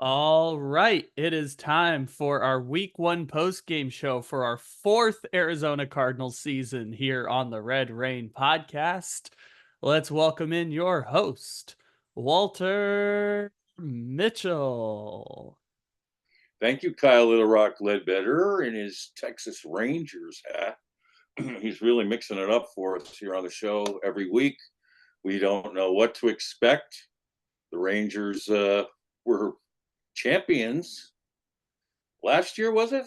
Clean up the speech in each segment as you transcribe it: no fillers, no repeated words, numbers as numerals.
All right, it is time for our week one post-game show for our fourth Arizona Cardinals season here on the Red Rain podcast. Let's welcome in your host, Walter Mitchell. Thank you, Kyle Little Rock Ledbetter in his Texas Rangers hat. He's really mixing it up for us here on the show every week. We don't know what to expect. The Rangers were champions last year, was it?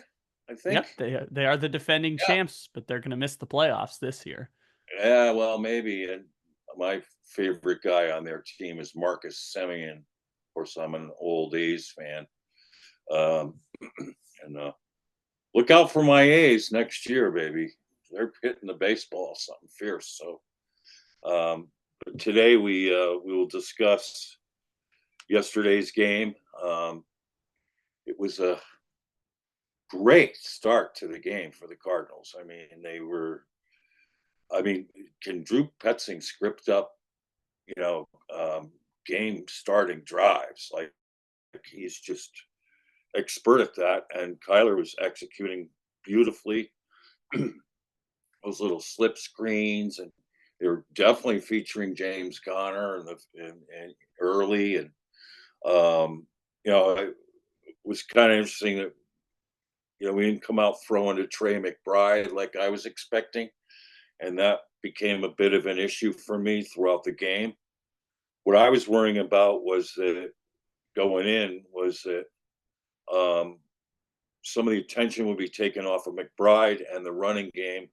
I think. Yep, they are the defending Yeah. champs, but they're going to miss the playoffs this year. Yeah, well, maybe. And my favorite guy on their team is Marcus Semien. Of course, I'm an old A's fan. Um, and look out for my A's next year, baby. They're hitting the baseball something fierce. So but today we will discuss yesterday's game. It was a great start to the game for the Cardinals. I mean, they were. I mean, can Drew Petzing script up, you know, game starting drives? Like he's just expert at that, and Kyler was executing beautifully. Those little slip screens, and they were definitely featuring James Conner and early, and it was kind of interesting that we didn't come out throwing to Trey McBride like I was expecting, and that became a bit of an issue for me throughout the game. What I was worrying about was that going in was that um, some of the attention would be taken off of McBride and the running game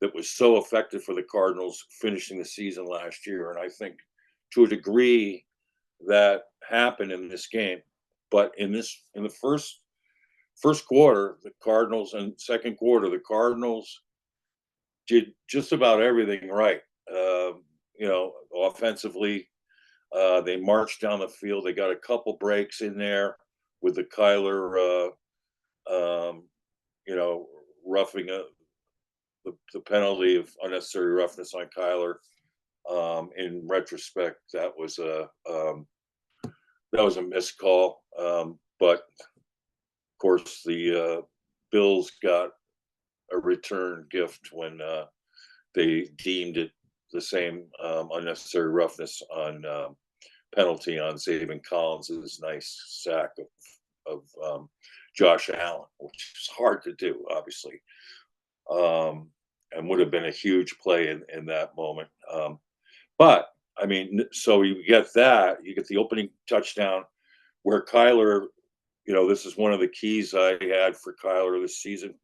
that was so effective for the Cardinals finishing the season last year. And I think to a degree that happened in this game. But in the first quarter, the Cardinals, and second quarter, the Cardinals did just about everything right. Offensively, they marched down the field. They got a couple breaks in there with the Kyler, roughing the penalty of unnecessary roughness on Kyler. In retrospect, that was a missed call. But of course, the Bills got a return gift when they deemed it the same unnecessary roughness on penalty on Zaven Collins' nice sack of Josh Allen, which is hard to do, obviously, and would have been a huge play in that moment. But I mean, so you get that, you get the opening touchdown where Kyler, this is one of the keys I had for Kyler this season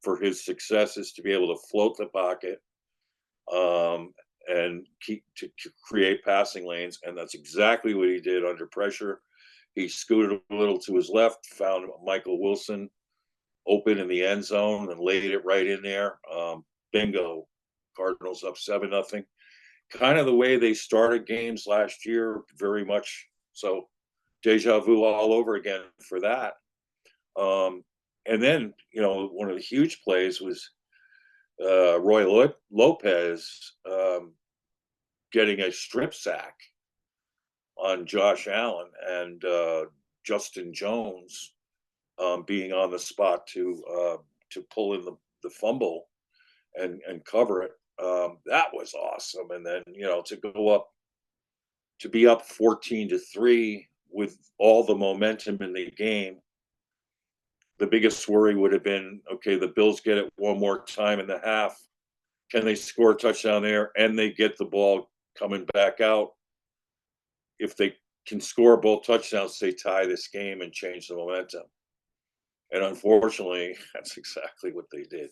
for his success is to be able to float the pocket and to create passing lanes. And that's exactly what he did under pressure. He scooted a little to his left, found Michael Wilson open in the end zone and laid it right in there. Bingo. Cardinals up 7-0. Kind of the way they started games last year, very much so. Deja vu all over again for that. And then, one of the huge plays was Roy Lopez getting a strip sack on Josh Allen and Justin Jones being on the spot to pull in the fumble and cover it. That was awesome. And then, to be up 14-3 with all the momentum in the game. The biggest worry would have been, okay, the Bills get it one more time in the half. Can they score a touchdown there and they get the ball coming back out? If they can score both touchdowns, they tie this game and change the momentum. And unfortunately, that's exactly what they did.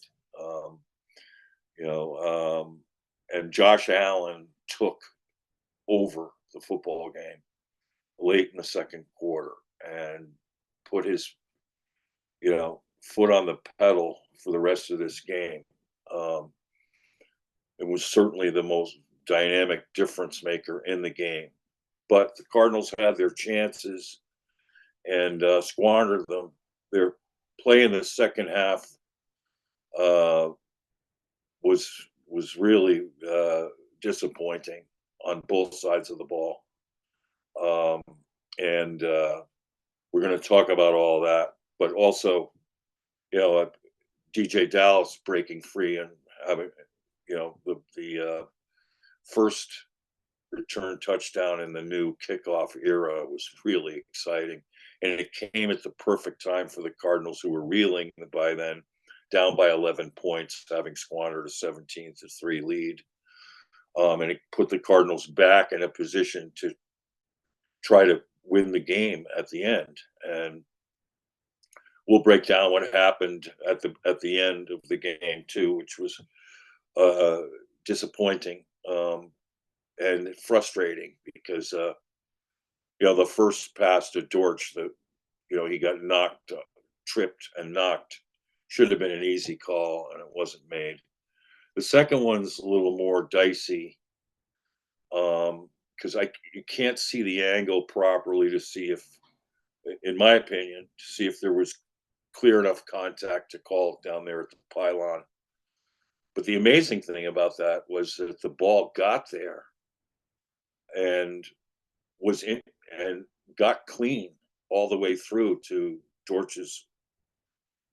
And Josh Allen took over the football game late in the second quarter and put his, foot on the pedal for the rest of this game. It was certainly the most dynamic difference maker in the game. But the Cardinals had their chances and squandered them. Their play in the second half was really disappointing on both sides of the ball. And we're going to talk about all that, but also, DJ Dallas breaking free and having, the first return touchdown in the new kickoff era was really exciting. And it came at the perfect time for the Cardinals, who were reeling by then, down by 11 points, having squandered a 17-3 lead. And it put the Cardinals back in a position to try to win the game at the end. And we'll break down what happened at the end of the game too, which was disappointing and frustrating because the first pass to Dortch, he got tripped and knocked, should have been an easy call, and it wasn't made. The second one's a little more dicey because you can't see the angle properly to see if, in my opinion, to see if there was clear enough contact to call it down there at the pylon. But the amazing thing about that was that the ball got there and got clean all the way through to Dortch's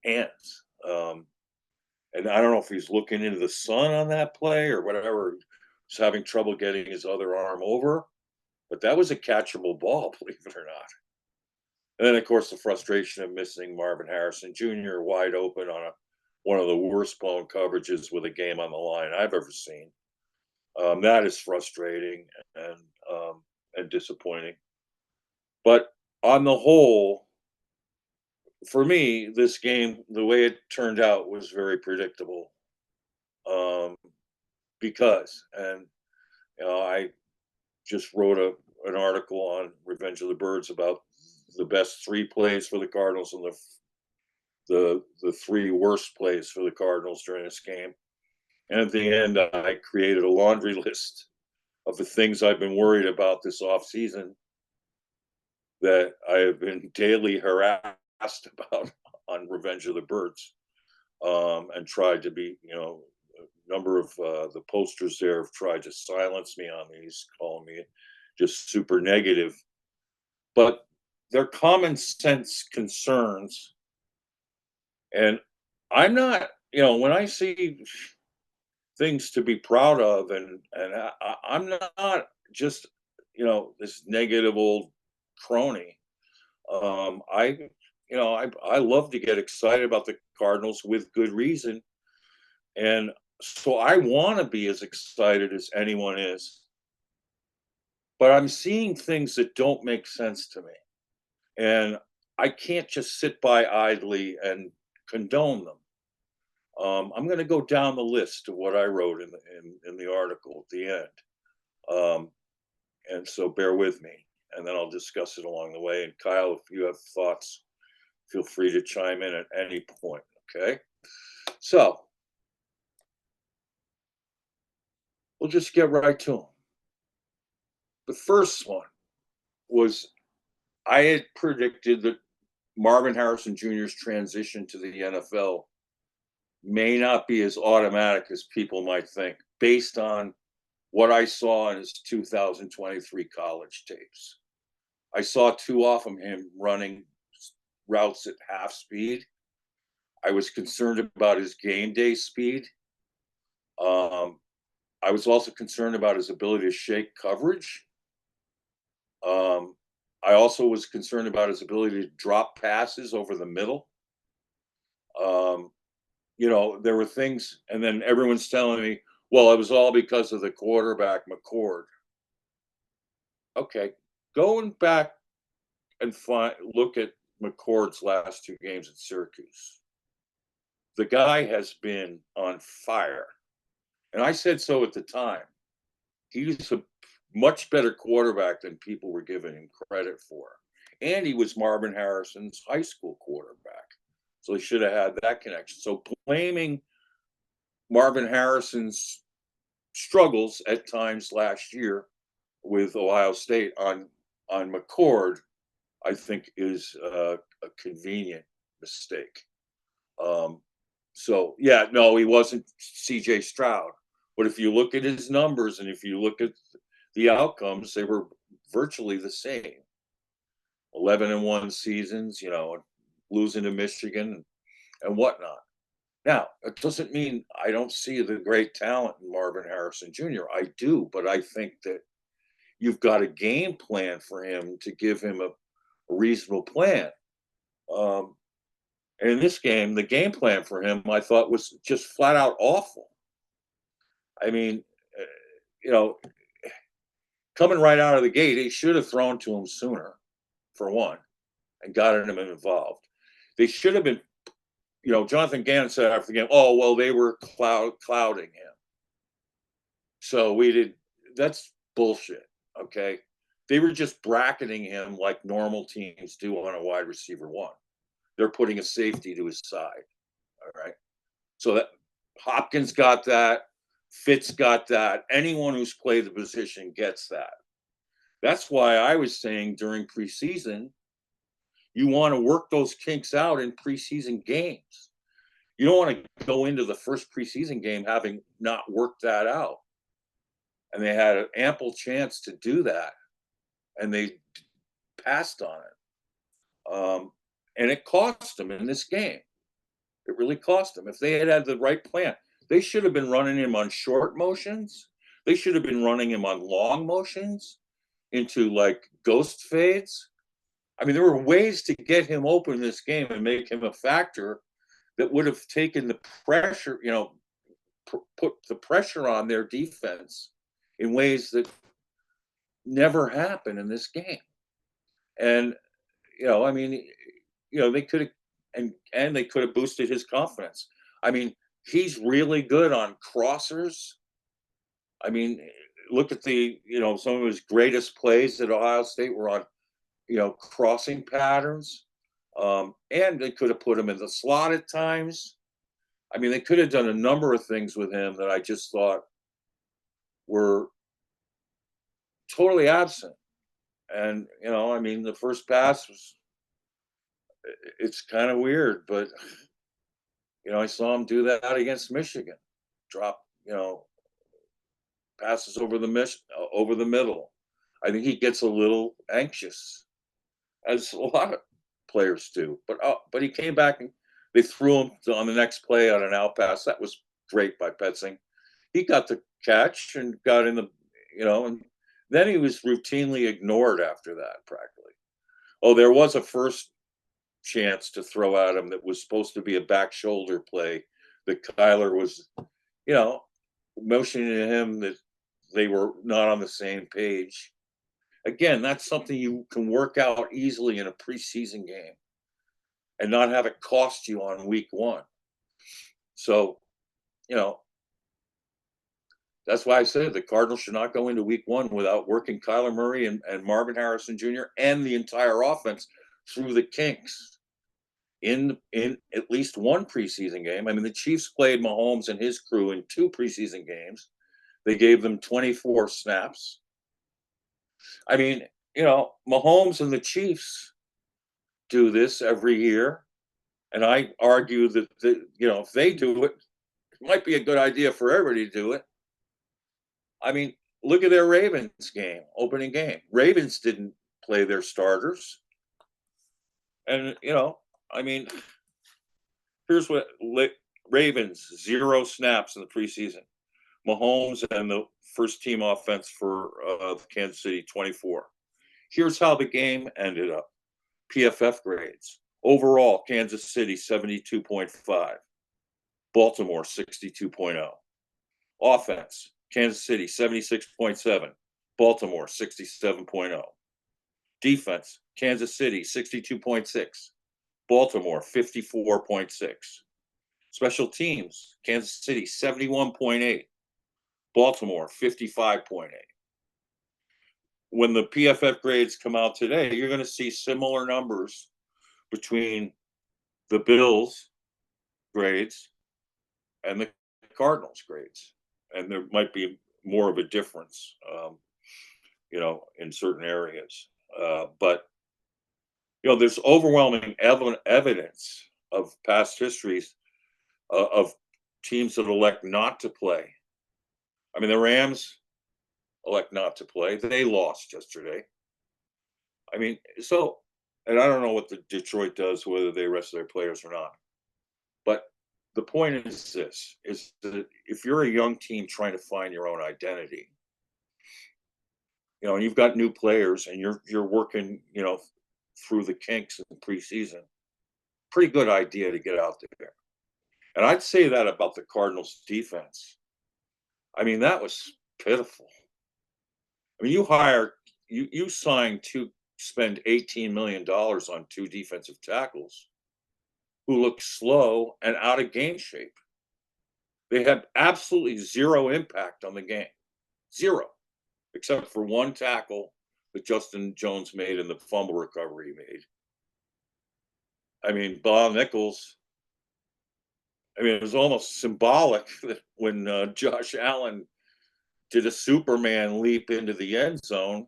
hands. And I don't know if he's looking into the sun on that play or whatever. He's having trouble getting his other arm over, but that was a catchable ball, believe it or not. And then, of course, the frustration of missing Marvin Harrison Jr. wide open on one of the worst blown coverages with a game on the line I've ever seen. That is frustrating and disappointing. But on the whole, for me, this game, the way it turned out, was very predictable. Because, and I just wrote an article on Revenge of the Birds about the best 3 plays for the Cardinals and the 3 worst plays for the Cardinals during this game. And at the end, I created a laundry list of the things I've been worried about this offseason that I have been daily harassed about on Revenge of the Birds, and tried to be, a number of the posters there have tried to silence me on these, calling me just super negative. But they're common sense concerns. And I'm not, when I see things to be proud of, and I'm not just, this negative old crony. I love to get excited about the Cardinals with good reason. And so I want to be as excited as anyone is. But I'm seeing things that don't make sense to me. And I can't just sit by idly and condone them. I'm going to go down the list of what I wrote in the article at the end. And so bear with me, and then I'll discuss it along the way. And Kyle, if you have thoughts, feel free to chime in at any point, okay? So we'll just get right to them. The first one was, I had predicted that Marvin Harrison Jr.'s transition to the NFL may not be as automatic as people might think, based on what I saw in his 2023 college tapes. I saw too often him running routes at half speed. I was concerned about his game day speed. I was also concerned about his ability to shake coverage. I also was concerned about his ability to drop passes over the middle. There were things, and then everyone's telling me, well, it was all because of the quarterback, McCord. Okay, going back and look at McCord's last 2 games at Syracuse. The guy has been on fire. And I said so at the time. He's a much better quarterback than people were giving him credit for. And he was Marvin Harrison's high school quarterback. So he should have had that connection. So blaming Marvin Harrison's struggles at times last year with Ohio State on McCord, I think, is a convenient mistake. So, yeah, no, he wasn't C.J. Stroud. But if you look at his numbers and if you look at the outcomes, they were virtually the same. 11-1 seasons, losing to Michigan and whatnot. Now, it doesn't mean I don't see the great talent in Marvin Harrison Jr. I do, but I think that you've got a game plan for him to give him a reasonable plan. And in this game, the game plan for him, I thought, was just flat out awful. I mean, coming right out of the gate, he should have thrown to him sooner, for one, and gotten him involved. They should have been, Jonathan Gannon said after the game, oh, well, they were clouding him. So that's bullshit, okay? They were just bracketing him like normal teams do on a wide receiver one. They're putting a safety to his side, all right? So that Hopkins got that. Fitz got that. Anyone who's played the position gets that. That's why I was saying during preseason, you want to work those kinks out in preseason games. You don't want to go into the first preseason game having not worked that out. And they had an ample chance to do that, and they passed on it. And it cost them in this game. It really cost them. If they had the right plan, they should have been running him on short motions. They should have been running him on long motions into like ghost fades. I mean, there were ways to get him open in this game and make him a factor that would have taken the pressure, put the pressure on their defense in ways that never happen in this game. And, they could have, and they could have boosted his confidence. I mean, he's really good on crossers. I mean, look at some of his greatest plays at Ohio State were on, crossing patterns. And they could have put him in the slot at times. I mean, they could have done a number of things with him that I just thought were totally absent. And, the first pass it's kind of weird, but, I saw him do that against Michigan. Drop, passes over the middle. I think he gets a little anxious, as a lot of players do. But he came back and they threw him on the next play on an out pass. That was great by Petzing. He got the catch and got in the, and then he was routinely ignored after that, practically. Oh, there was a first chance to throw at him that was supposed to be a back shoulder play that Kyler was, motioning to him that they were not on the same page. Again, that's something you can work out easily in a preseason game and not have it cost you on week one. So, that's why I said the Cardinals should not go into week one without working Kyler Murray and Marvin Harrison Jr. and the entire offense through the kinks in at least one preseason game. I mean, the Chiefs played Mahomes and his crew in 2 preseason games. They gave them 24 snaps. I mean, Mahomes and the Chiefs do this every year. And I argue that, if they do it, it might be a good idea for everybody to do it. I mean, look at their Ravens game, opening game. Ravens didn't play their starters. And, here's what Ravens, 0 snaps in the preseason. Mahomes and the first team offense for Kansas City, 24. Here's how the game ended up. PFF grades. Overall, Kansas City, 72.5. Baltimore, 62.0. Offense, Kansas City, 76.7. Baltimore, 67.0. Defense, Kansas City, 62.6. Baltimore, 54.6. Special teams, Kansas City, 71.8. Baltimore, 55.8. When the PFF grades come out today, you're going to see similar numbers between the Bills grades and the Cardinals grades. And there might be more of a difference, in certain areas. But, there's overwhelming evidence of past histories of teams that elect not to play. I mean, the Rams elect not to play. They lost yesterday. I mean, so and I don't know what the Detroit does, whether they rest their players or not. But the point is this: is that if you're a young team trying to find your own identity, and you've got new players and you're working, through the kinks in preseason, pretty good idea to get out there. And I'd say that about the Cardinals defense. I mean, that was pitiful. I mean, you signed to spend $18 million on two defensive tackles who look slow and out of game shape. They had absolutely zero impact on the game. Zero. Except for one tackle that Justin Jones made and the fumble recovery he made. I mean, Bob Nichols, it was almost symbolic that when Josh Allen did a Superman leap into the end zone,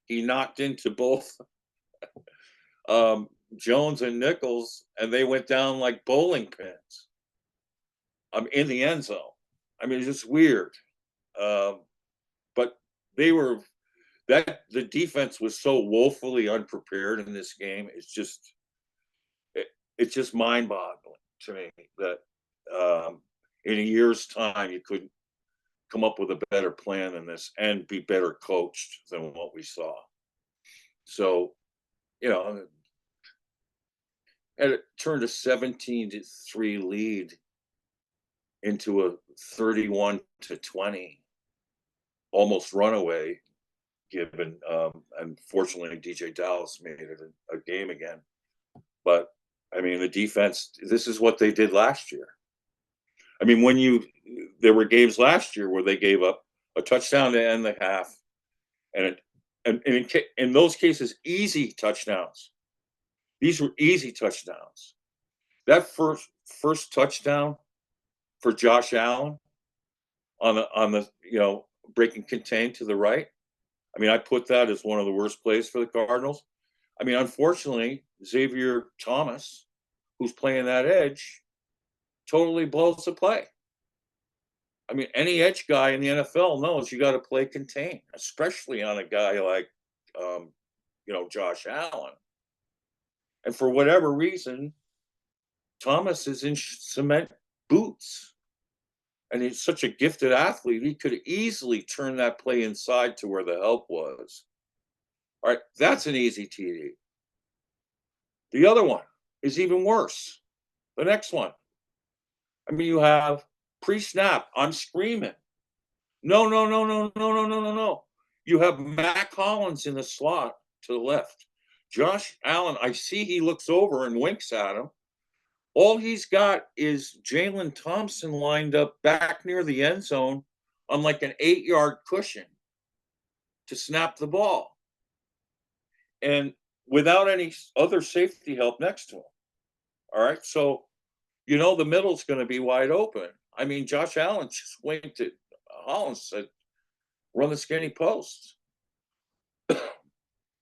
he knocked into both Jones and Nichols, and they went down like bowling pins in the end zone. It's just weird. But the defense was so woefully unprepared in this game. It's just mind-boggling to me that in a year's time you couldn't come up with a better plan than this and be better coached than what we saw. So, and it turned a 17-3 lead into a 31-20 almost runaway, given unfortunately DJ Dallas made it a game again. But the defense, this is what they did last year. There were games last year where they gave up a touchdown to end the half, and in those cases, easy touchdowns. These were easy touchdowns. That first touchdown for Josh Allen on the breaking contain to the right. I put that as one of the worst plays for the Cardinals. Unfortunately, Xavier Thomas, who's playing that edge, totally blows the play. Any edge guy in the NFL knows you got to play contain, especially on a guy like, Josh Allen. And for whatever reason, Thomas is in cement boots. And he's such a gifted athlete, he could easily turn that play inside to where the help was. All right, that's an easy TD. The other one is even worse. The next one. You have pre-snap. I'm screaming. No, no, no, no, no, no, no, no, no. You have Matt Collins in the slot to the left. Josh Allen, I see he looks over and winks at him. All he's got is Jalen Thompson lined up back near the end zone on like an 8-yard cushion to snap the ball. And without any other safety help next to him. All right. So, the middle's going to be wide open. Josh Allen just winked at Hollins, said, run the skinny post,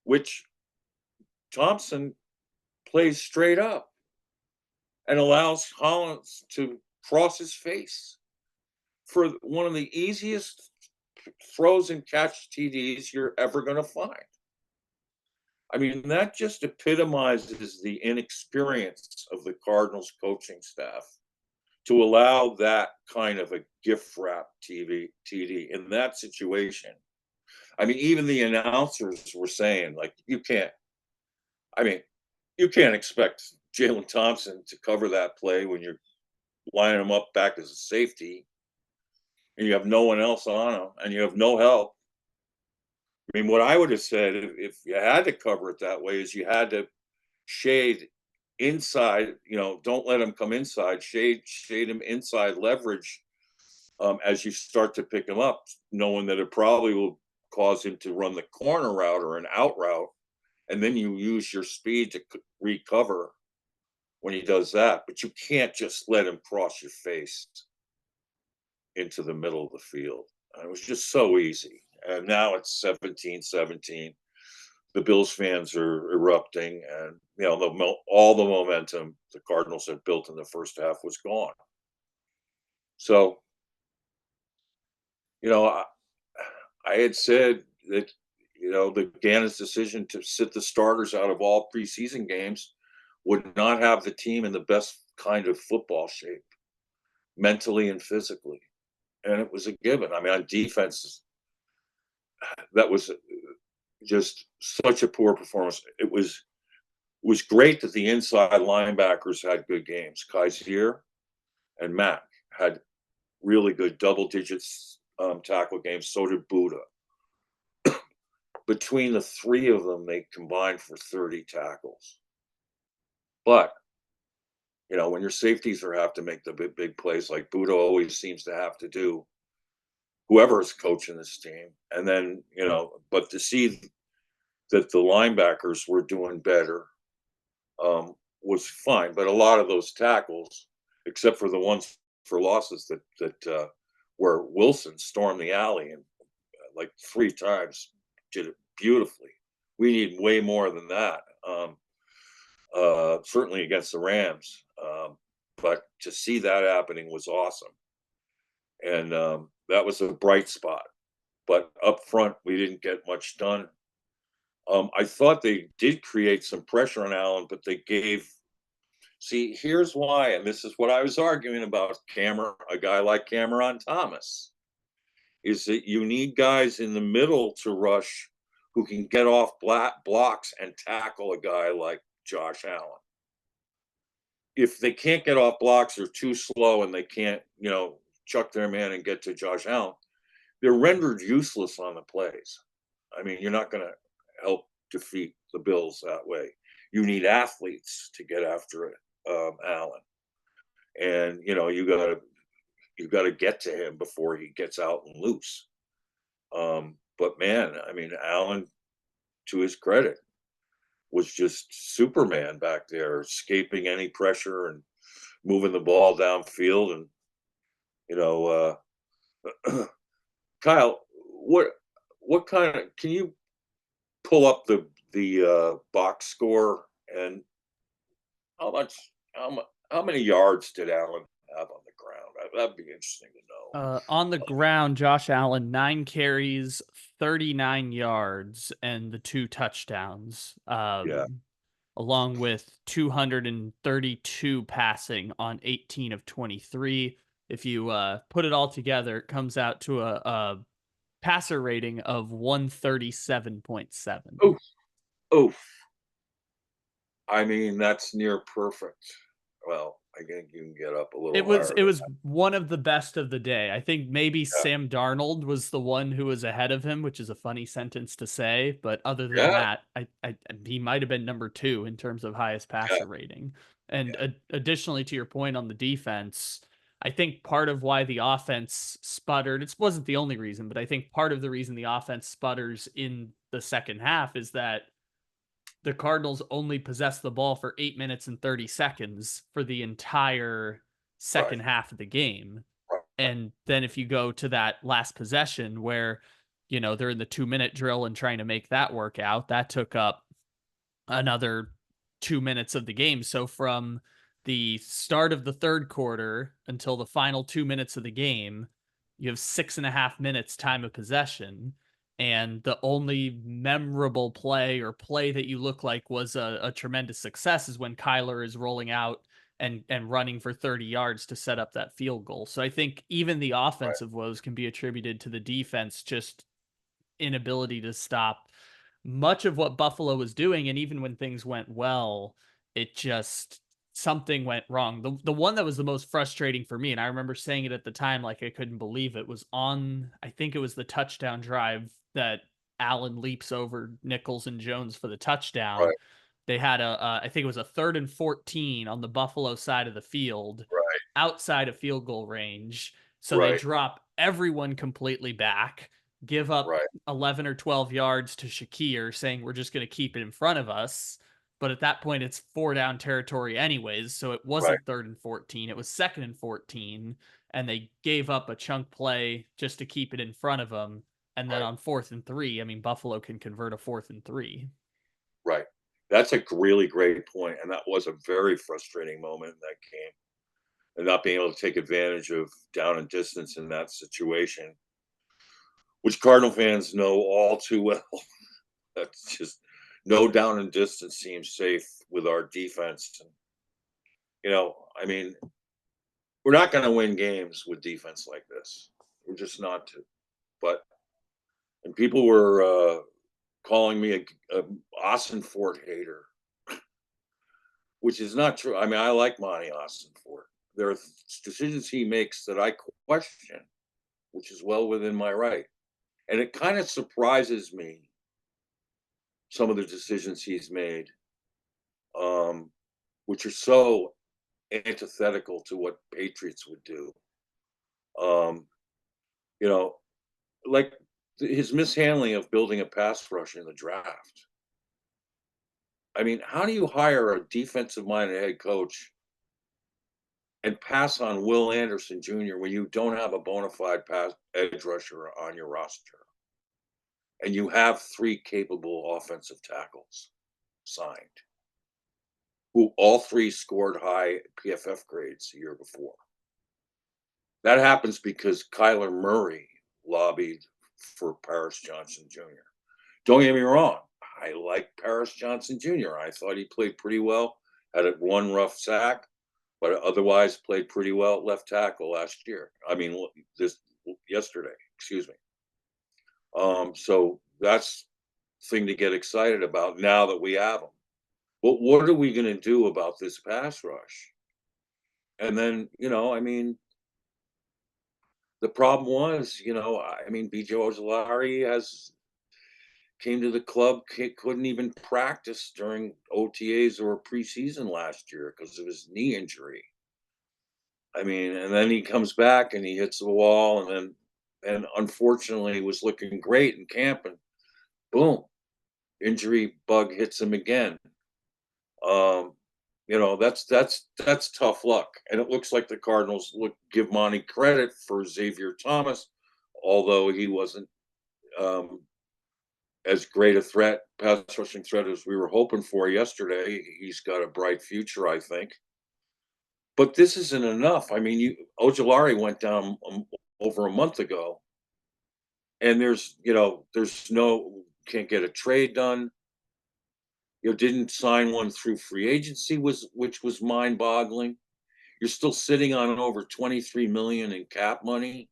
which Thompson plays straight up and allows Hollins to cross his face for one of the easiest throws and catch TDs you're ever going to find. That just epitomizes the inexperience of the Cardinals coaching staff to allow that kind of a gift wrap TD in that situation. Even the announcers were saying, like, you can't expect Jalen Thompson to cover that play when you're lining him up back as a safety and you have no one else on him and you have no help. What I would have said if you had to cover it that way is you had to shade inside, don't let him come inside, shade him inside leverage as you start to pick him up, knowing that it probably will cause him to run the corner route or an out route. And then you use your speed to recover when he does that. But you can't just let him cross your face into the middle of the field. It was just so easy. And now it's 17-17. The Bills fans are erupting, and all the momentum the Cardinals had built in the first half was gone. So, I had said that the Ganon's decision to sit the starters out of all preseason games would not have the team in the best kind of football shape, mentally and physically. And it was a given. I mean, on defense, that was just such a poor performance. It was great that the inside linebackers had good games. Kaiser and Mack had really good double digits tackle games. So did Buddha. Between the three of them, they combined for 30 tackles. But when your safeties have to make the big plays like Buddha always seems to have to do, whoever is coaching this team, and then but to see that the linebackers were doing better was fine. But a lot of those tackles, except for the ones for losses that where Wilson stormed the alley and like 3 times, did it beautifully. We need way more than that. Certainly against the Rams. But to see that happening was awesome. And that was a bright spot. But up front, we didn't get much done. I thought they did create some pressure on Allen, but they gave. See, here's why, and this is what I was arguing about a guy like Cameron Thomas, is that you need guys in the middle to rush who can get off blocks and tackle a guy like Josh Allen. If they can't get off blocks, they're too slow, and they can't, chuck their man and get to Josh Allen, they're rendered useless on the plays. I mean, you're not going to help defeat the Bills that way. You need athletes to get after Allen, and you got to get to him before he gets out and loose. But man, I mean, Allen, to his credit, was just Superman back there, escaping any pressure and moving the ball downfield. And Kyle, what kind of, can you pull up the box score, and how many yards did Allen have on the ground? That'd be interesting to know. On the ground, Josh Allen, 9 carries, 39 yards, and the 2 touchdowns, Yeah, along with 232 passing on 18 of 23. If you put it all together, it comes out to a passer rating of 137.7. oh, oh, I mean, that's near perfect. Well, I think you can get up a little higher It than was one of the best of the day. I think maybe that. Sam Darnold was the one who was ahead of him, which is a funny sentence to say, but other than Yeah, that, he might have been number 2 in terms of highest yeah, passer rating. And yeah, additionally to your point on the defense, I think part of why the offense sputtered, it wasn't the only reason, but I think part of the reason the offense sputters in the second half is that the Cardinals only possessed the ball for 8 minutes and 30 seconds for the entire right, second half of the game. right, And then if you go to that last possession where, they're in the 2-minute drill and trying to make that work out, that took up another 2 minutes of the game. So from the start of the third quarter until the final 2 minutes of the game, you have 6.5 minutes time of possession. And the only memorable play or play that you look like was a tremendous success is when Kyler is rolling out and running for 30 yards to set up that field goal. So I think even the right, offensive woes can be attributed to the defense just inability to stop much of what Buffalo was doing. And even when things went well, it just something went wrong. The one that was the most frustrating for me, and I remember saying it at the time, like I couldn't believe it, was on, I think it was the touchdown drive that Allen leaps over Nichols and Jones for the touchdown. right, They had I think it was a 3rd and 14 on the Buffalo side of the field, right, outside of field goal range. So they right, drop everyone completely back, give up right, 11 or 12 yards to Shakir, saying we're just going to keep it in front of us. But at that point, it's 4 down territory anyways. So it right, wasn't 3rd and 14. It was 2nd and 14. And they gave up a chunk play just to keep it in front of them. And then right, on 4th and 3, I mean, Buffalo can convert a 4th and 3. right. That's a really great point, and that was a very frustrating moment in that game, and not being able to take advantage of down and distance in that situation, which Cardinal fans know all too well. That's just no down and distance seems safe with our defense. And, I mean, we're not going to win games with defense like this. We're just not to. But and people were calling me a Austin Fort hater, which is not true. I mean, I like Monty Austin Fort. There are decisions he makes that I question, which is well within my right. And it kind of surprises me, some of the decisions he's made, which are so antithetical to what Patriots would do. Um, you know, like his mishandling of building a pass rush in the draft. I mean, how do you hire a defensive-minded head coach and pass on Will Anderson Jr. when you don't have a bona fide pass edge rusher on your roster, and you have 3 capable offensive tackles signed, who all 3 scored high PFF grades the year before? That happens because Kyler Murray lobbied for Paris Johnson Jr. Don't get me wrong, I like Paris Johnson Jr. I thought he played pretty well, had a 1 rough sack, but otherwise played pretty well at left tackle last year. I mean, yesterday, excuse me. So that's thing to get excited about now that we have them. But what are we going to do about this pass rush? And then, I mean, the problem was, I mean, BJ Ojulari came to the club, couldn't even practice during OTAs or preseason last year because of his knee injury. I mean, and then he comes back and he hits the wall, and unfortunately was looking great in camp, and boom, injury bug hits him again. That's tough luck. And it looks like the Cardinals give Monty credit for Xavier Thomas, although he wasn't as great a pass rushing threat as we were hoping for yesterday. He's got a bright future, I think. But this isn't enough. I mean, Ojulari went down over a month ago, and can't get a trade done. Didn't sign one through free agency, which was mind-boggling. You're still sitting on over $23 million in cap money,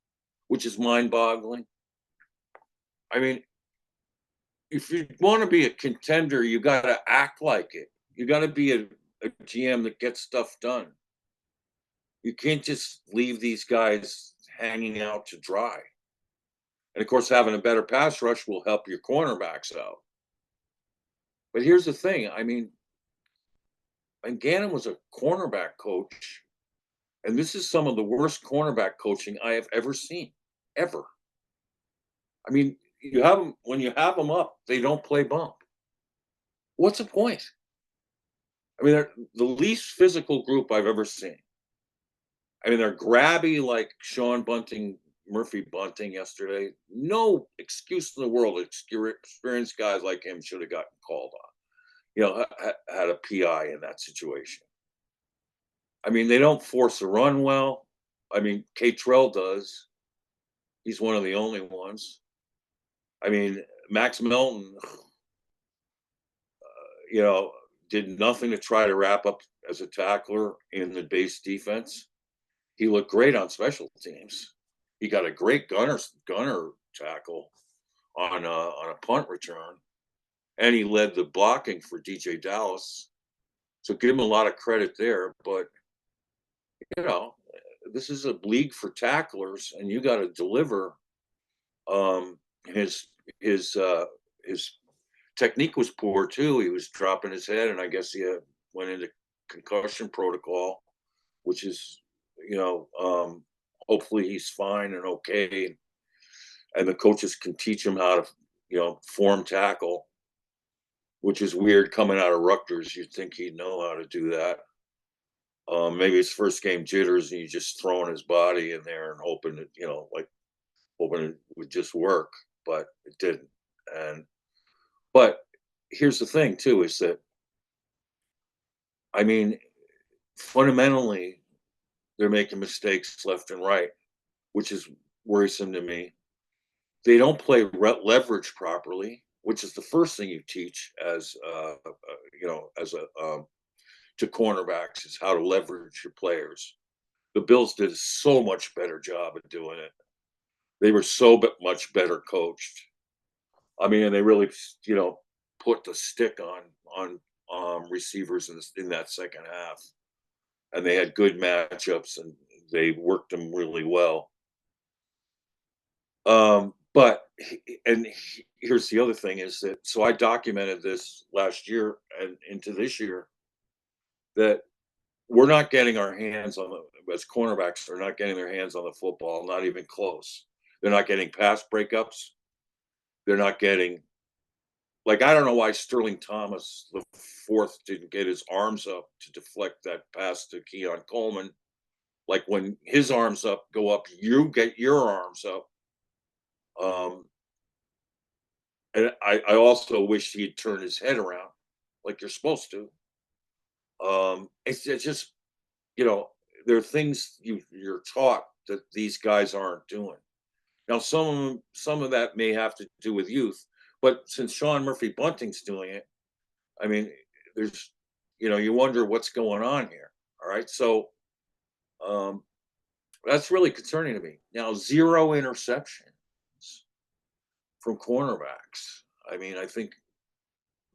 which is mind-boggling. I mean, if you want to be a contender, you got to act like it. You got to be a GM that gets stuff done. You can't just leave these guys hanging out to dry. And of course, having a better pass rush will help your cornerbacks out. But here's the thing. I mean, and Gannon was a cornerback coach, and this is some of the worst cornerback coaching I have ever seen, ever. I mean, when you have them up, they don't play bump. What's the point? I mean, they're the least physical group I've ever seen. I mean, they're grabby like Sean Bunting, Murphy-Bunting yesterday. No excuse in the world. Experienced guys like him should have gotten called on. Had a PI in that situation. I mean, they don't force a run well. I mean, Catrell does. He's one of the only ones. I mean, Max Melton, did nothing to try to wrap up as a tackler in the base defense. He looked great on special teams. He got a great gunner tackle on a punt return, and he led the blocking for DJ Dallas. So give him a lot of credit there. But this is a league for tacklers, and you got to deliver. His technique was poor too. He was dropping his head, and I guess he went into concussion protocol, which is, hopefully he's fine and okay, and the coaches can teach him how to, form tackle, which is weird coming out of Rutgers. You'd think he'd know how to do that. Maybe it's first game jitters, and he's just throwing his body in there and hoping that, hoping it would just work, but it didn't. But here's the thing too, is that, I mean, fundamentally, they're making mistakes left and right, which is worrisome to me. They don't play leverage properly. which is the first thing you teach as as a to cornerbacks, is how to leverage your players. The Bills did a so much better job of doing it. They were so much better coached. I mean, and they really, put the stick on receivers in that second half, and they had good matchups and they worked them really well. But here's the other thing is that so I documented this last year and into this year that we're not getting our hands on the as cornerbacks are not getting their hands on the football, not even close. They're not getting pass breakups. They're not getting like I don't know why Sterling Thomas the fourth didn't get his arms up to deflect that pass to Keon Coleman. Like when his arms up go up, you get your arms up. Um, and I also wish he'd turn his head around like you're supposed to. It's just there are things you're taught that these guys aren't doing. Now, some of that may have to do with youth, but since Sean Murphy-Bunting's doing it, I mean, there's you wonder what's going on here. All right, so um, that's really concerning to me. Now, 0 interceptions from cornerbacks. I mean, I think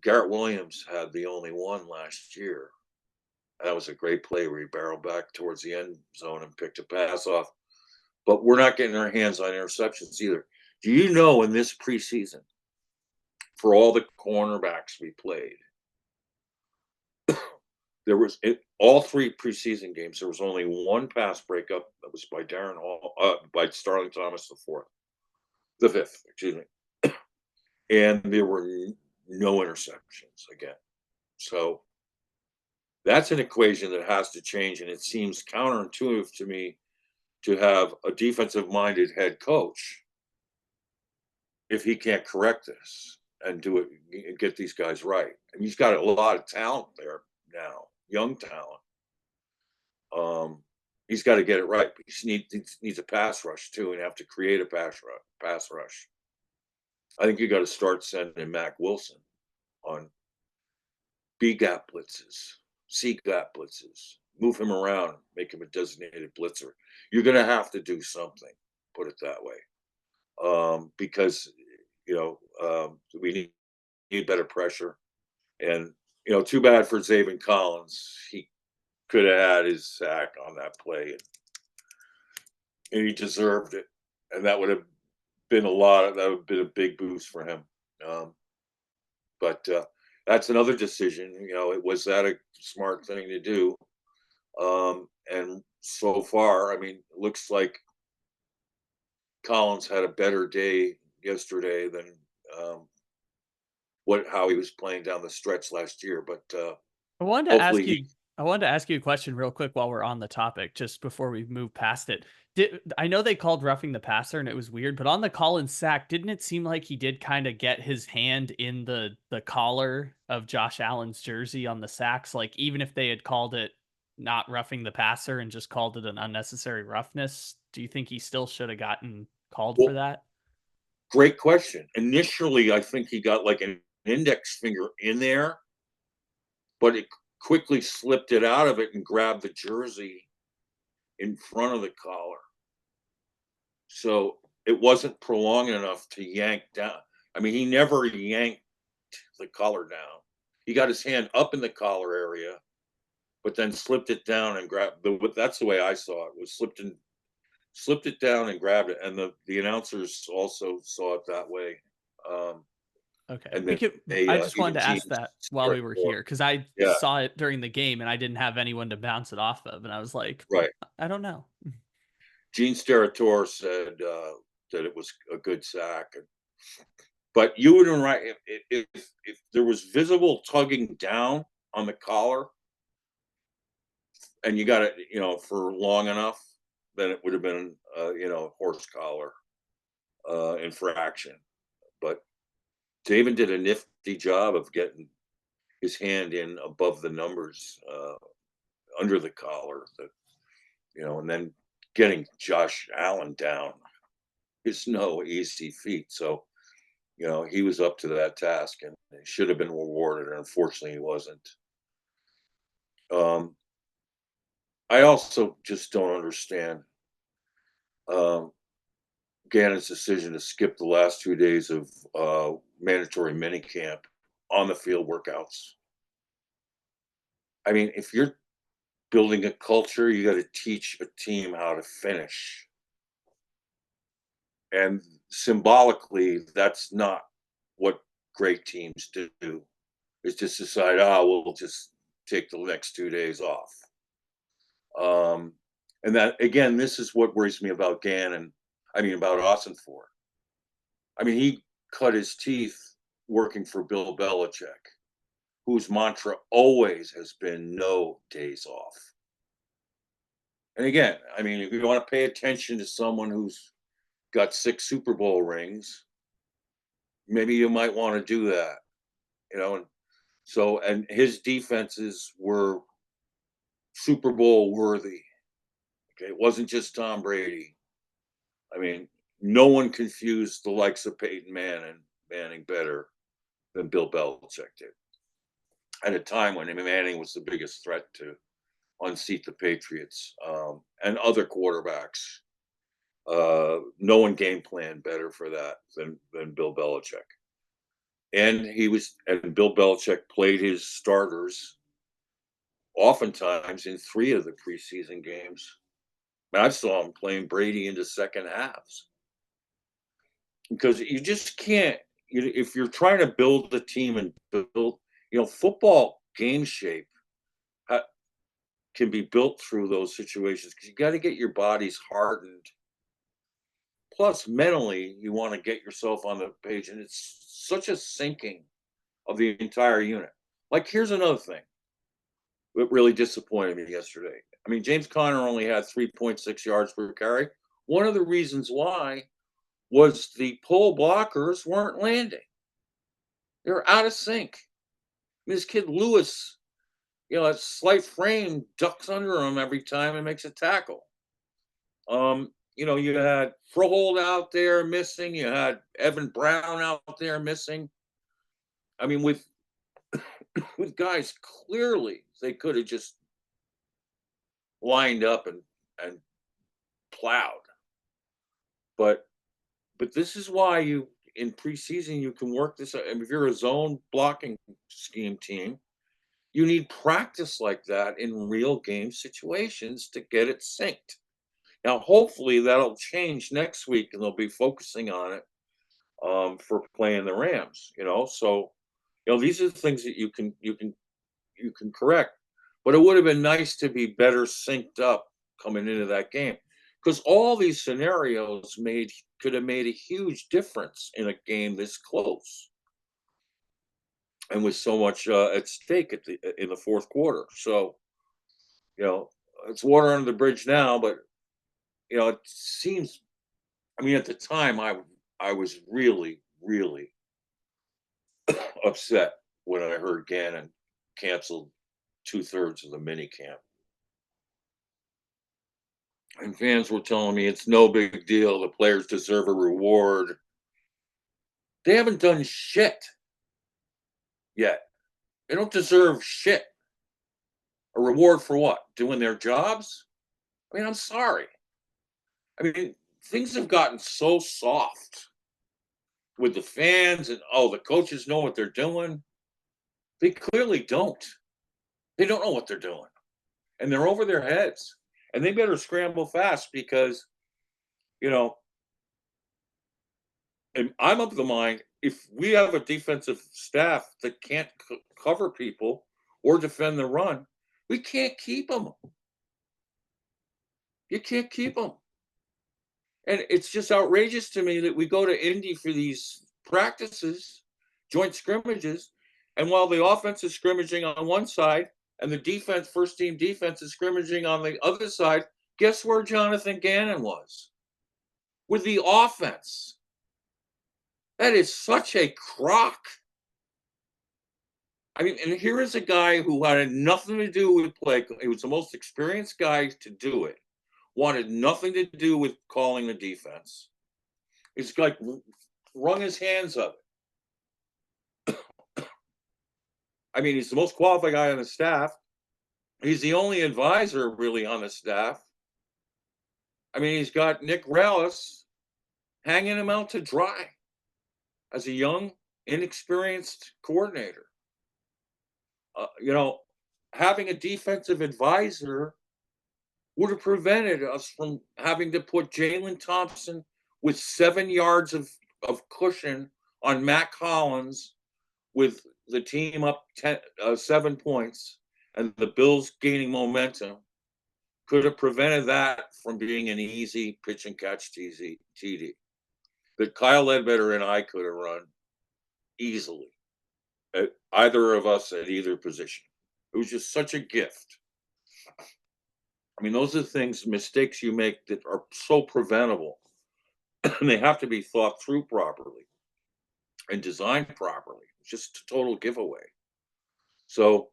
Garrett Williams had the only one last year. That was a great play where he barreled back towards the end zone and picked a pass off. But we're not getting our hands on interceptions either. Do you know in this preseason, for all the cornerbacks we played, there was all 3 preseason games. There was only one pass breakup that was by Darren Hall, by Starling Thomas the fifth, excuse me, and there were no interceptions again. So that's an equation that has to change, and it seems counterintuitive to me to have a defensive-minded head coach if he can't correct this and do it and get these guys right. And he's got a lot of talent there now, young talent. He's got to get it right. But he needs a pass rush too, and have to create a pass rush. I think you got to start sending Mac Wilson on B gap blitzes, C gap blitzes, move him around, make him a designated blitzer. You're going to have to do something. Put it that way, because we need better pressure. And too bad for Zaven Collins. He could have had his sack on that play, and he deserved it. And that would have been that would have been a big boost for him. But that's another decision. Was that a smart thing to do? And so far, I mean, it looks like Collins had a better day yesterday than how he was playing down the stretch last year. But I wanted to ask hopefully, you I wanted to ask you a question real quick while we're on the topic, just before we move past it. I know they called roughing the passer and it was weird, but on the Collins sack, didn't it seem like he did kind of get his hand in the collar of Josh Allen's jersey on the sacks? Like even if they had called it not roughing the passer and just called it an unnecessary roughness, do you think he still should have gotten called for well, that? great question. Initially, I think he got like an index finger in there, but it quickly slipped it out of it and grabbed the jersey in front of the collar. So it wasn't prolonged enough to yank down. I mean, he never yanked the collar down. He got his hand up in the collar area, but then slipped it down and grabbed that's the way I saw it, was slipped it down and grabbed it. And the announcers also saw it that way. Okay. And We then could they I just even wanted to Gene ask that while we were Steratore. here cuz I Yeah, saw it during the game and I didn't have anyone to bounce it off of and I was like, right. I don't know. Gene Steratore said that it was a good sack. But you would right if there was visible tugging down on the collar and you got it, for long enough, then it would have been, horse collar infraction. But David did a nifty job of getting his hand in above the numbers under the collar, and then getting Josh Allen down is no easy feat. So, he was up to that task and he should have been rewarded, and unfortunately, he wasn't. Um, I also just don't understand um, Gannon's decision to skip the last 2 days of mandatory minicamp on the field workouts. I mean, if you're building a culture, you got to teach a team how to finish. And symbolically, that's not what great teams do. Is just decide, we'll just take the next 2 days off. And that again, this is what worries me about Gannon. I mean, about Ossenfort. I mean, he cut his teeth working for Bill Belichick, whose mantra always has been no days off. And again, I mean, if you want to pay attention to someone who's got 6 Super Bowl rings, maybe you might want to do that, And so, and his defenses were Super Bowl worthy. Okay, it wasn't just Tom Brady. I mean, no one confused the likes of Peyton Manning better than Bill Belichick did. At a time when Manning was the biggest threat to unseat the Patriots and other quarterbacks. No one game planned better for that than Bill Belichick. And Bill Belichick played his starters oftentimes in 3 of the preseason games. And I saw him playing Brady into second halves. Because you just can't, if you're trying to build a team and build, football game shape can be built through those situations because you got to get your bodies hardened. Plus, mentally, you want to get yourself on the page, and it's such a sinking of the entire unit. Like, here's another thing that really disappointed me yesterday. I mean, James Conner only had 3.6 yards per carry. One of the reasons why was the pull blockers weren't landing. They were out of sync. This kid Lewis, a slight frame ducks under him every time and makes a tackle. You had Frohold out there missing. You had Evan Brown out there missing. I mean, with guys clearly they could have just lined up and plowed. But this is why in preseason you can work this. If you're a zone blocking scheme team, you need practice like that in real game situations to get it synced. Now, hopefully that'll change next week and they'll be focusing on it for playing the Rams, So, these are the things that you can correct. But it would have been nice to be better synced up coming into that game. Because all these scenarios could have made a huge difference in a game this close. And with so much at stake in the fourth quarter. So, it's water under the bridge now, but it seems, I mean, at the time I was really, really upset when I heard Gannon canceled 2/3 of the mini camp. And fans were telling me it's no big deal. The players deserve a reward. They haven't done shit yet. They don't deserve shit. A reward for what? Doing their jobs? I mean, I'm sorry. I mean, things have gotten so soft with the fans and, the coaches know what they're doing. They clearly don't. They don't know what they're doing. And they're over their heads. And they better scramble fast because, and I'm of the mind, if we have a defensive staff that can't cover people or defend the run, we can't keep them. You can't keep them. And it's just outrageous to me that we go to Indy for these practices, joint scrimmages, and while the offense is scrimmaging on one side and the first team defense is scrimmaging on the other side, guess where Jonathan Gannon was? With the offense. That is such a crock. I mean, and here is a guy who had nothing to do with play. He was the most experienced guy to do it. Wanted nothing to do with calling the defense. He's like wrung his hands of it. I mean, he's the most qualified guy on the staff. He's the only advisor really on the staff. I mean, he's got Nick Rallis hanging him out to dry as a young, inexperienced coordinator. You know, having a defensive advisor would have prevented us from having to put Jalen Thompson with 7 yards of cushion on Matt Collins with the team up 7 points and the Bills gaining momentum. Could have prevented that from being an easy pitch and catch TD that Kyle Ledbetter and I could have run easily, either of us at either position. It was just such a gift. I mean, those are things, mistakes you make that are so preventable, and they have to be thought through properly and designed properly. It's just a total giveaway. So,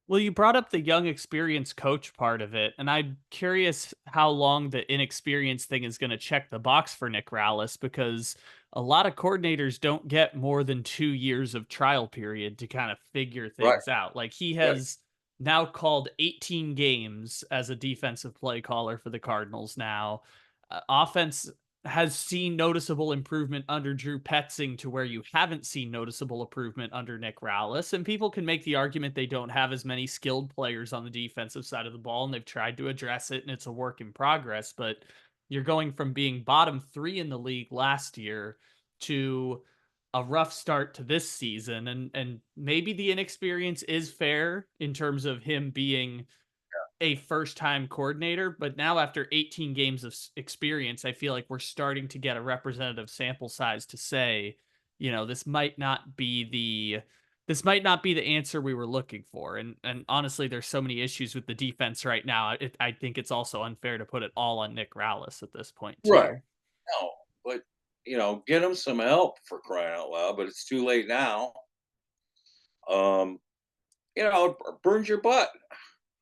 Well, you brought up the young, experienced coach part of it, and I'm curious how long the inexperienced thing is going to check the box for Nick Rallis, because a lot of coordinators don't get more than 2 years of trial period to kind of figure right, things out. Like, he right, has now called 18 games as a defensive play caller for the Cardinals now. Offense has seen noticeable improvement under Drew Petzing to where you haven't seen noticeable improvement under Nick Rallis. And people can make the argument they don't have as many skilled players on the defensive side of the ball, and they've tried to address it, and it's a work in progress. But you're going from being bottom 3 in the league last year to a rough start to this season. And maybe the inexperience is fair in terms of him being a first time coordinator, but now after 18 games of experience, I feel like we're starting to get a representative sample size to say, this might not be the answer we were looking for. And honestly, there's so many issues with the defense right now. I think it's also unfair to put it all on Nick Rallis at this point right. too. No, but get him some help for crying out loud. But it's too late now. Um, it burns your butt.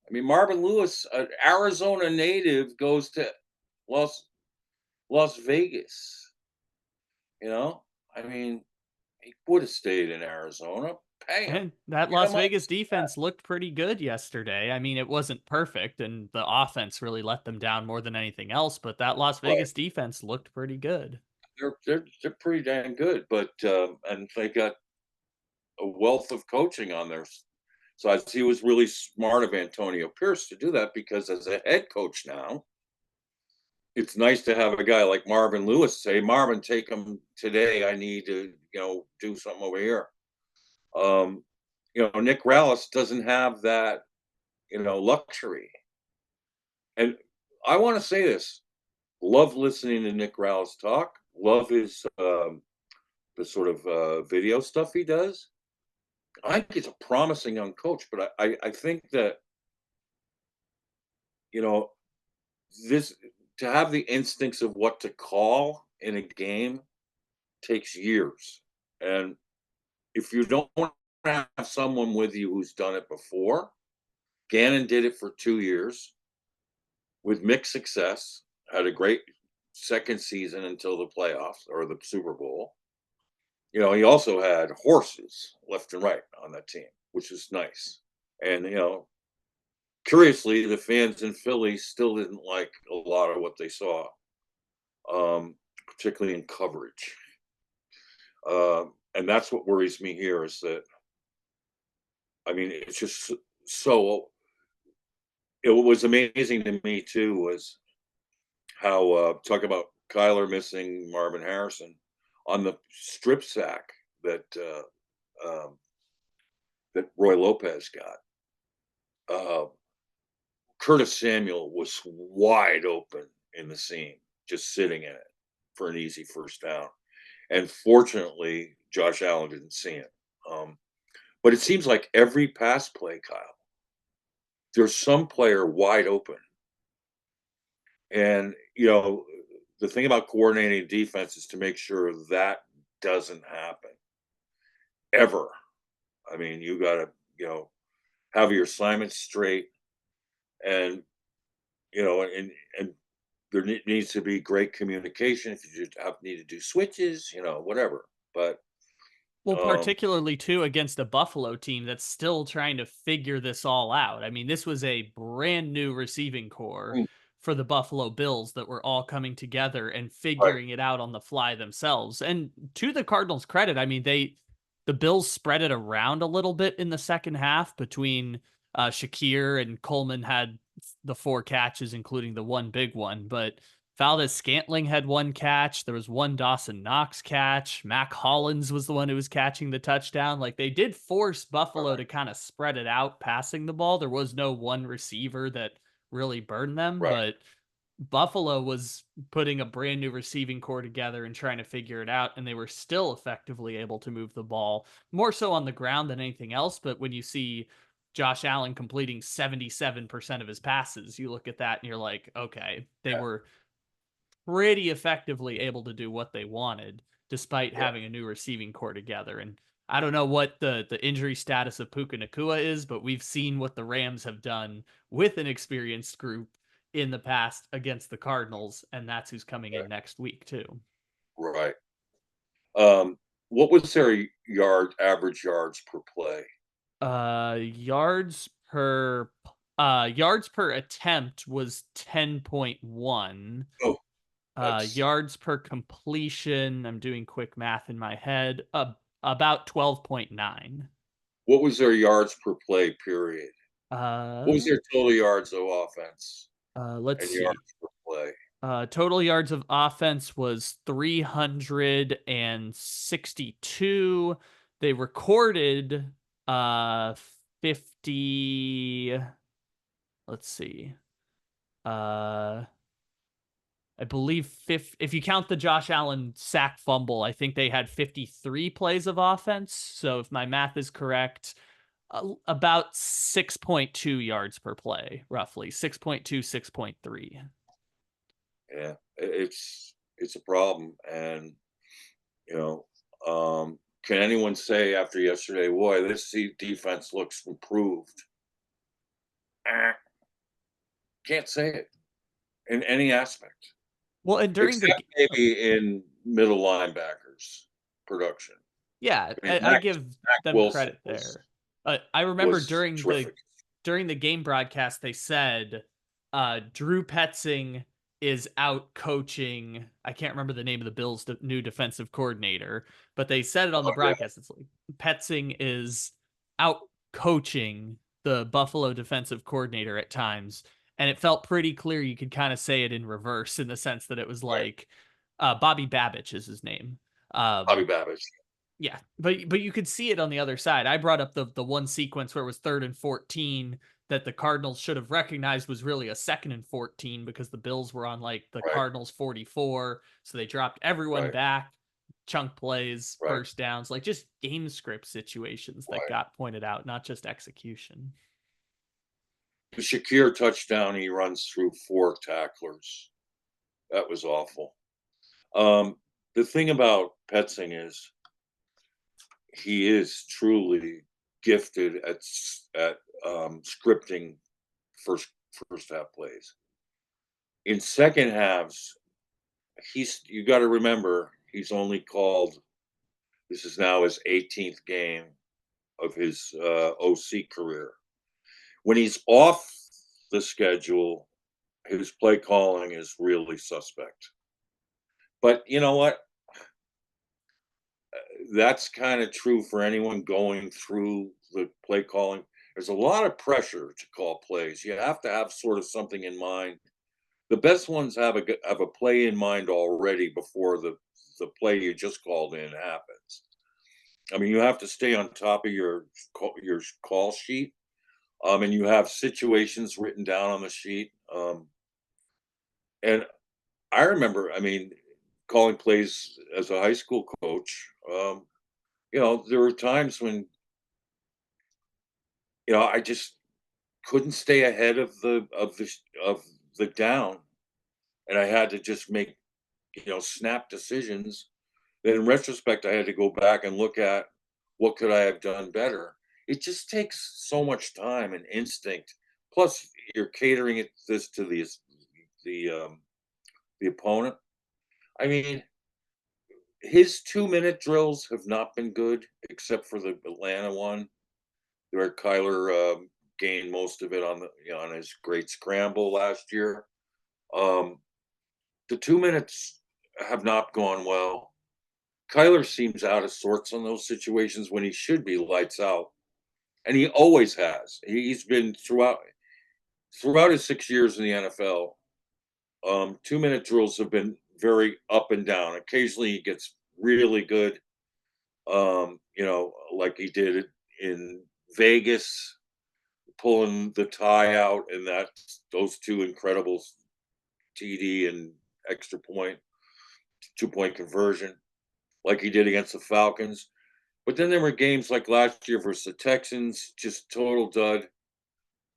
I mean, Marvin Lewis, an Arizona native, goes to Las Las Vegas. You know, I mean, he would have stayed in Arizona. Pay him, And that get Las him up. Vegas defense looked pretty good yesterday. I mean, it wasn't perfect, and the offense really let them down more than anything else, but that Las Right. Vegas defense looked pretty good. They're pretty dang good, but and they got a wealth of coaching on their side. He was really smart of Antonio Pierce to do that because as a head coach now, it's nice to have a guy like Marvin Lewis say, Marvin, take him today. I need to, do something over here. Um, Nick Rallis doesn't have that, luxury. And I want to say this: love listening to Nick Rallis talk. Love his the sort of video stuff he does. I think he's a promising young coach, but I think that you know this to have the instincts of what to call in a game takes years, and if you don't have someone with you who's done it before, Gannon did it for 2 years with mixed success. Had a great second season until the playoffs or the Super Bowl. He also had horses left and right on that team, which is nice. And curiously, the fans in Philly still didn't like a lot of what they saw, particularly in coverage. And that's what worries me here is that, I mean, it's just so. It was amazing to me too was how talk about Kyler missing Marvin Harrison on the strip sack that that Roy Lopez got. Uh, Curtis Samuel was wide open in the seam, just sitting in it for an easy first down. And fortunately, Josh Allen didn't see it. But it seems like every pass play, Kyle, there's some player wide open. And, the thing about coordinating defense is to make sure that doesn't happen ever. I mean, you got to, have your assignments straight and, and there needs to be great communication if you need to do switches, whatever. But Well, Um, particularly too against a Buffalo team that's still trying to figure this all out. I mean, this was a brand new receiving core mm, for the Buffalo Bills that were all coming together and right, figuring it out on the fly themselves. And to the Cardinals' credit, I mean, the Bills spread it around a little bit in the second half between Shakir and Coleman had the 4 catches, including the one big one, but Valdez Scantling had 1 catch. There was one Dawson Knox catch. Mac Hollins was the one who was catching the touchdown. Like they did force Buffalo to kind of spread it out passing the ball. There was no one receiver that really burned them, right, but Buffalo was putting a brand new receiving core together and trying to figure it out, and they were still effectively able to move the ball more so on the ground than anything else. But when you see Josh Allen completing 77% of his passes, you look at that and you're like, okay, they yeah, were pretty effectively able to do what they wanted despite yeah, having a new receiving core together. And I don't know what the injury status of Puka Nakua is, but we've seen what the Rams have done with an experienced group in the past against the Cardinals, and that's who's coming in next week too. right. Um, what was their average yards per play? Uh yards per yards per attempt was 10.1. Oh, that's Yards per completion, I'm doing quick math in my head, about 12.9. what was their yards per play period? What was Uh, their total yards of offense let's and see. yards per play? Total yards of offense was 362. They recorded 50, let's see. Uh I believe if you count the Josh Allen sack fumble, I think they had 53 plays of offense. So if my math is correct, about 6.2 yards per play, roughly 6.2, 6.3. Yeah, it's a problem, and you know, can anyone say after yesterday, boy, this defense looks improved? Eh, can't say it in any aspect, Well, and during the except maybe in middle linebackers production. yeah, I mean, I Mac, give Mac them Wilson credit there. I remember was terrific. during the game broadcast they said Drew Petzing is out coaching. I can't remember the name of the Bills' new defensive coordinator, but they said it on the Oh, yeah, broadcast. It's like Petzing is out coaching the Buffalo defensive coordinator at times, and it felt pretty clear you could kind of say it in reverse in the sense that it was right. like Bobby Babich is his name. Bobby Um, Babbage, yeah, but you could see it on the other side. I brought up the one sequence where it was 3rd and 14 that the Cardinals should have recognized was really a 2nd and 14 because the Bills were on like the right, Cardinals 44, so they dropped everyone right, back, chunk plays, right, first downs, like just game script situations that right. got pointed out, not just execution. The Shakir touchdown, he runs through 4 tacklers. That was awful. The thing about Petzing is he is truly gifted at scripting first first half plays. In second halves, he's you got to remember he's only called. This is now his 18th game of his OC career. When he's off the schedule, his play calling is really suspect. But you know what? That's kind of true for anyone going through the play calling. There's a lot of pressure to call plays. You have to have sort of something in mind. The best ones have a play in mind already before the play you just called in happens. I mean, you have to stay on top of your call sheet, and you have situations written down on the sheet. And I remember, I mean, calling plays as a high school coach. There were times when I just couldn't stay ahead of the down, and I had to just make snap decisions. Then in retrospect, I had to go back and look at what could I have done better. It just takes so much time and instinct. Plus, you're catering this to the opponent. I mean, his 2-minute drills have not been good, except for the Atlanta one, where Kyler gained most of it on on his great scramble last year. Um, the 2 minutes have not gone well. Kyler seems out of sorts on those situations when he should be lights out, and he always has. He's been throughout his 6 years in the NFL. 2-minute drills have been very up and down. Occasionally, he gets really good, like he did in Vegas, pulling the tie out, and that those two incredible TD and extra point, 2-point conversion, like he did against the Falcons. But then there were games like last year versus the Texans, just total dud.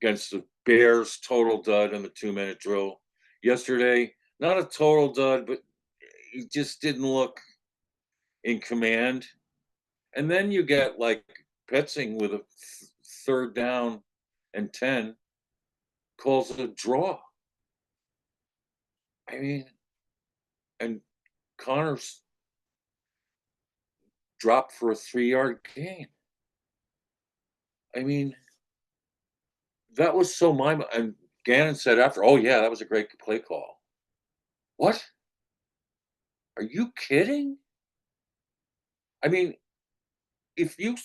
Against the Bears, total dud in the 2-minute drill. Yesterday, not a total dud, but he just didn't look in command. And then you get like Petzing with a third down and 10, calls it a draw. I mean, and Connor's dropped for a 3-yard gain. I mean, that was so and Gannon said after, "Oh yeah, that was a great play call." What? Are you kidding? I mean, if you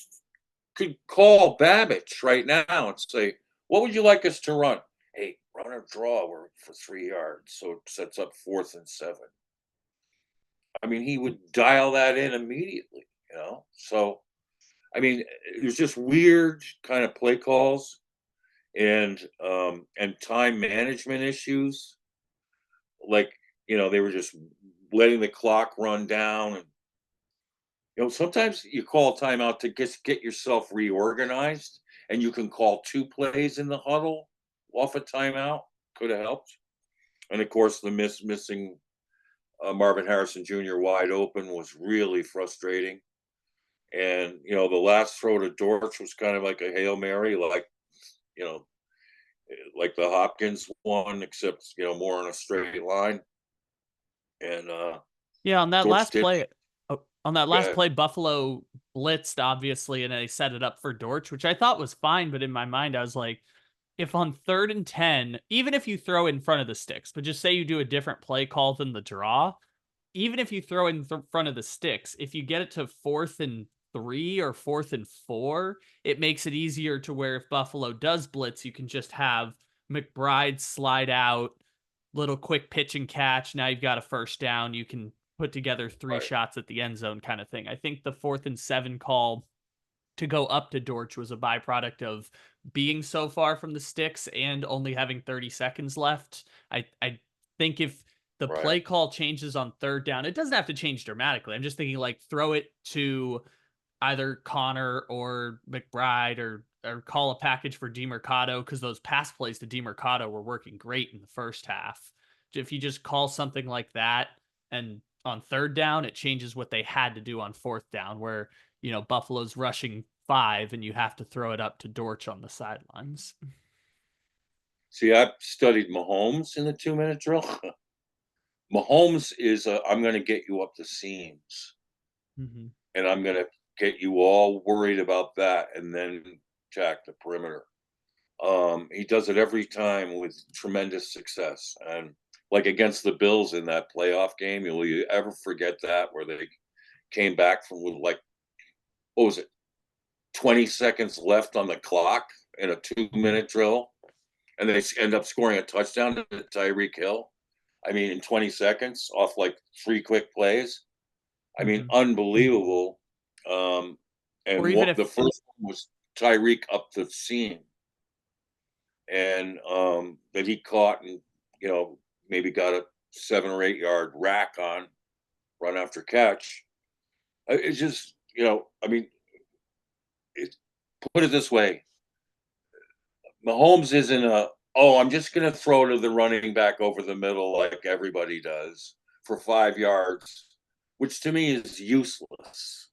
could call Babbage right now and say, "What would you like us to run?" Hey, run a draw for 3 yards, so it sets up 4th and 7. I mean, he would dial that in immediately, you know. So, I mean, it was just weird kind of play calls and time management issues. Like, they were just letting the clock run down, and sometimes you call a timeout to just get yourself reorganized, and you can call 2 plays in the huddle off a timeout. Could have helped. And of course, the missing Marvin Harrison Jr. wide open was really frustrating. And the last throw to Dortch was kind of like a Hail Mary, you know, like the Hopkins one, except more on a straight line. And Yeah, on that Dortch last did. play, on that last Yeah, play, Buffalo blitzed obviously, and they set it up for Dortch, which I thought was fine. But in my mind, I was like, if on 3rd and 10, even if you throw in front of the sticks, but just say you do a different play call than the draw, even if you throw in front of the sticks, if you get it to 4th and 3 or 4th and 4, it makes it easier to where if Buffalo does blitz, you can just have McBride slide out, little quick pitch and catch. Now you've got a first down. You can put together 3 shots at the end zone kind of thing. I think the 4th and 7 call to go up to Dortch was a byproduct of being so far from the sticks and only having 30 seconds left. I think if the right. play call changes on 3rd down, it doesn't have to change dramatically. I'm just thinking like throw it to either Connor or McBride or call a package for DeMercado, because those pass plays to DeMercado were working great in the first half. If you just call something like that, and on 3rd down, it changes what they had to do on 4th down, where Buffalo's rushing 5 and you have to throw it up to Dortch on the sidelines. See, I've studied Mahomes in the 2-minute drill. Mahomes is I'm going to get you up the seams, Mm-hmm. and I'm going to get you all worried about that, and then attack the perimeter. He does it every time with tremendous success. And like against the Bills in that playoff game, will you ever forget that, where they came back from with like, what was it, 20 seconds left on the clock in a 2-minute drill, and they end up scoring a touchdown to Tyreek Hill. I mean, in 20 seconds off like 3 quick plays. I mean, Mm-hmm. unbelievable. Or And even the if first one was Tyreek up the seam, and that he caught and maybe got a 7 or 8 yard rack on run after catch. It's just I mean, put it this way: Mahomes isn't I'm just going to throw to the running back over the middle like everybody does for 5 yards, which to me is useless.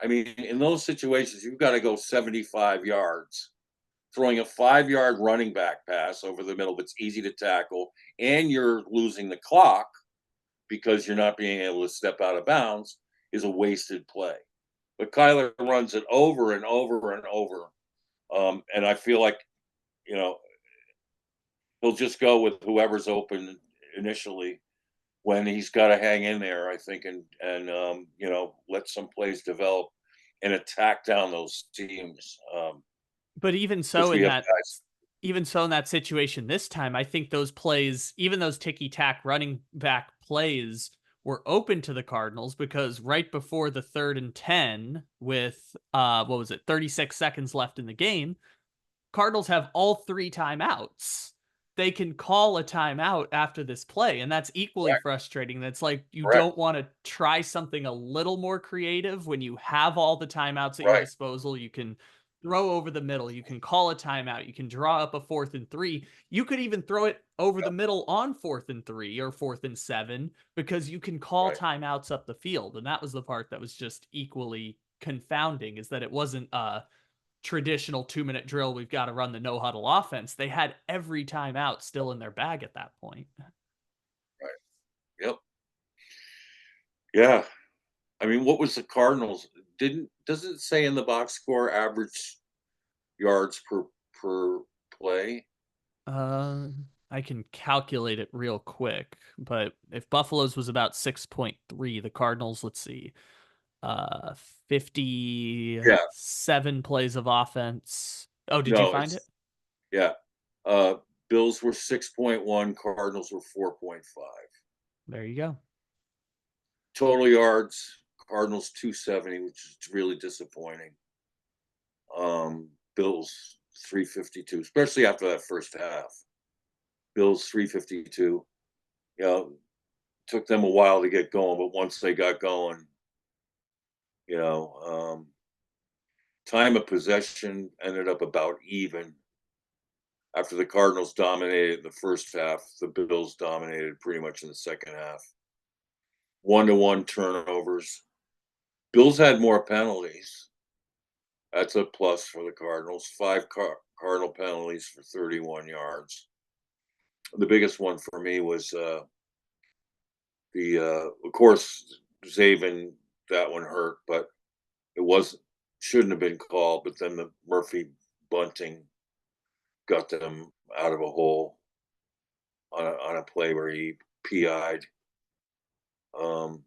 I mean, in those situations, you've got to go 75 yards. Throwing a 5 yard running back pass over the middle that's easy to tackle, and you're losing the clock. because you're not being able to step out of bounds is a wasted play. But Kyler runs it over and over and over. And I feel like, you know, he'll just go with whoever's open initially when he's got to hang in there, I think, and let some plays develop and attack down those teams. But Because we have guys, even so in that situation this time, I think those plays, even those ticky-tack running back plays were open to the Cardinals because right before the 3rd and 10 with, what was it, 36 seconds left in the game, Cardinals have all 3 timeouts. They can call a timeout after this play, and that's equally correct, frustrating. That's like you correct, don't wanna try something a little more creative when you have all the timeouts at your right, disposal. You can throw over the middle, you can call a timeout, you can draw up a 4th and 3. You could even throw it over the yep, middle on 4th and 3 or 4th and 7 because you can call right, timeouts up the field, and that was the part that was just equally confounding, is that it wasn't a traditional 2-minute drill, we've got to run the no huddle offense. They had every timeout still in their bag at that point. right, yep, yeah. I mean, what was the Cardinals? Didn't does it say in the box score average yards per play? Uh, I can calculate it real quick, but if Buffalo's was about 6.3, the Cardinals, let's see, uh, Yeah, 57 plays of offense. Oh, did you no, find it? it's yeah. Uh, Bills were 6.1, Cardinals were 4.5. There you go. Total yards, Cardinals 270, which is really disappointing. Bills 352, especially after that first half. Bills 352. You know, took them a while to get going, but once they got going, you know, time of possession ended up about even. After the Cardinals dominated the first half, the Bills dominated pretty much in the second half. 1-to-1 turnovers. Bills had more penalties. That's a plus for the Cardinals. Five Cardinal penalties for 31 yards. The biggest one for me was of course, Zaven, that one hurt, but it was shouldn't have been called. But then the Murphy-Bunting got them out of a hole on a play where he PI'd, or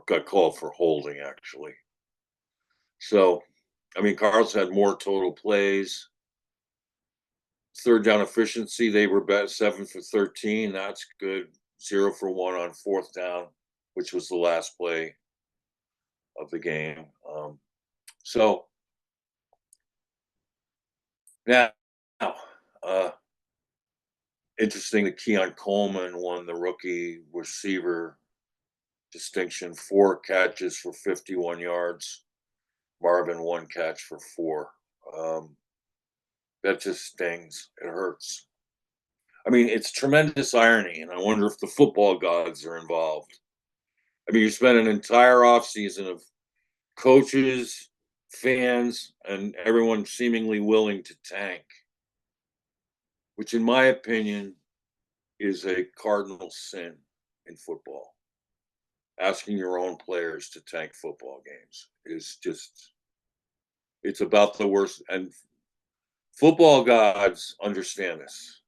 got called for holding, actually. So, I mean, Carl's had more total plays. Third down efficiency, they were best 7 for 13. That's good. 0 for 1 on fourth down, which was the last play of the game. So now, uh, interesting that Keon Coleman won the rookie receiver distinction, 4 catches for 51 yards. Marvin, 1 catch for 4. That just stings. It hurts. I mean, it's tremendous irony, and I wonder if the football gods are involved. I mean, you spent an entire offseason of coaches, fans, and everyone seemingly willing to tank, which, in my opinion, is a cardinal sin in football. Asking your own players to tank football games is just, it's about the worst. And football gods understand this.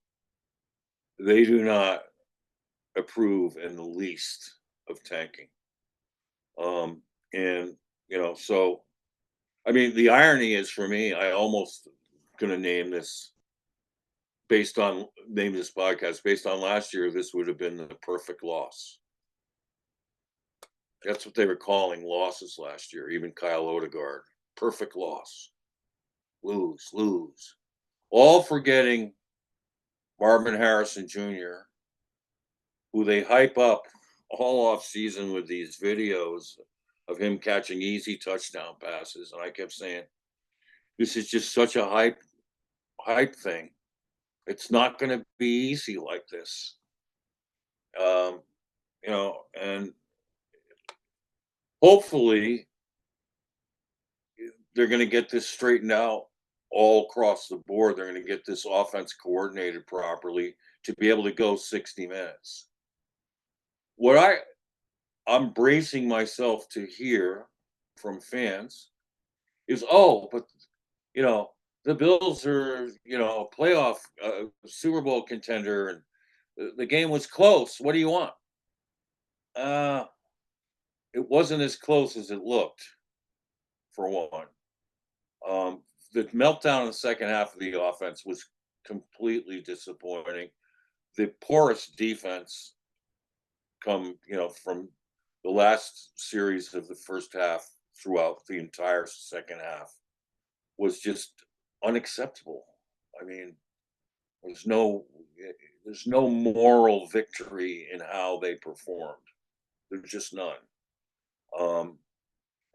They do not approve in the least of tanking. Um, and, so, I mean, the irony is for me, I almost going to name this podcast based on last year. This would have been the perfect loss. That's what they were calling losses last year. Even Kyle Odegaard, perfect loss, lose, lose. All forgetting Marvin Harrison Jr., who they hype up all off season with these videos of him catching easy touchdown passes. And I kept saying, this is just such a hype thing. It's not going to be easy like this. Um, and hopefully they're going to get this straightened out all across the board. They're going to get this offense coordinated properly to be able to go 60 minutes. What I I'm bracing myself to hear from fans is, oh, but you know, the Bills are, a playoff Super Bowl contender, and the game was close. What do you want? Uh, it wasn't as close as it looked, for one. The meltdown in the second half of the offense was completely disappointing. The poorest defense from the last series of the first half throughout the entire second half was just unacceptable. I mean, there's no there's no moral victory in how they performed. There's just none. Um,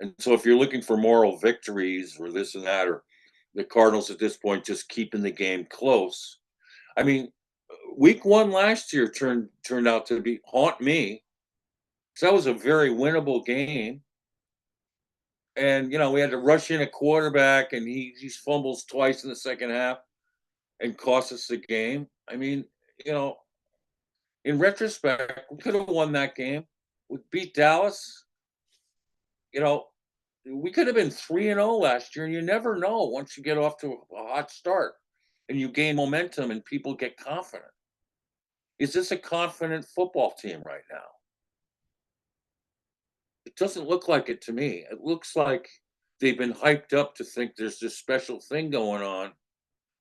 and so if you're looking for moral victories or this and that, or the Cardinals at this point just keeping the game close, I mean, week one last year turned out to be haunt me. So that was a very winnable game. And we had to rush in a quarterback, and he fumbles twice in the second half and cost us the game. I mean, you know, in retrospect, we could have won that game. We beat Dallas. You know, we could have been 3-0 last year, and you never know once you get off to a hot start and you gain momentum and people get confident. Is this a confident football team right now? It doesn't look like it to me. It looks like they've been hyped up to think there's this special thing going on.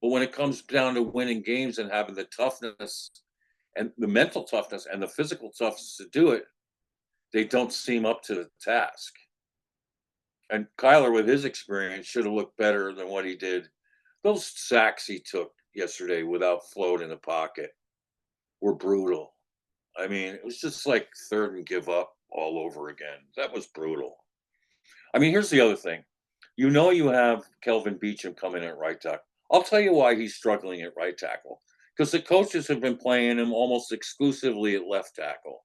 But when it comes down to winning games and having the toughness and the mental toughness and the physical toughness to do it, they don't seem up to the task. And Kyler, with his experience, should have looked better than what he did. Those sacks he took yesterday without float in the pocket were brutal. I mean, it was just like third and give up all over again. That was brutal. I mean, here's the other thing. You have Kelvin Beachum coming in at right tackle. I'll tell you why he's struggling at right tackle. Because the coaches have been playing him almost exclusively at left tackle.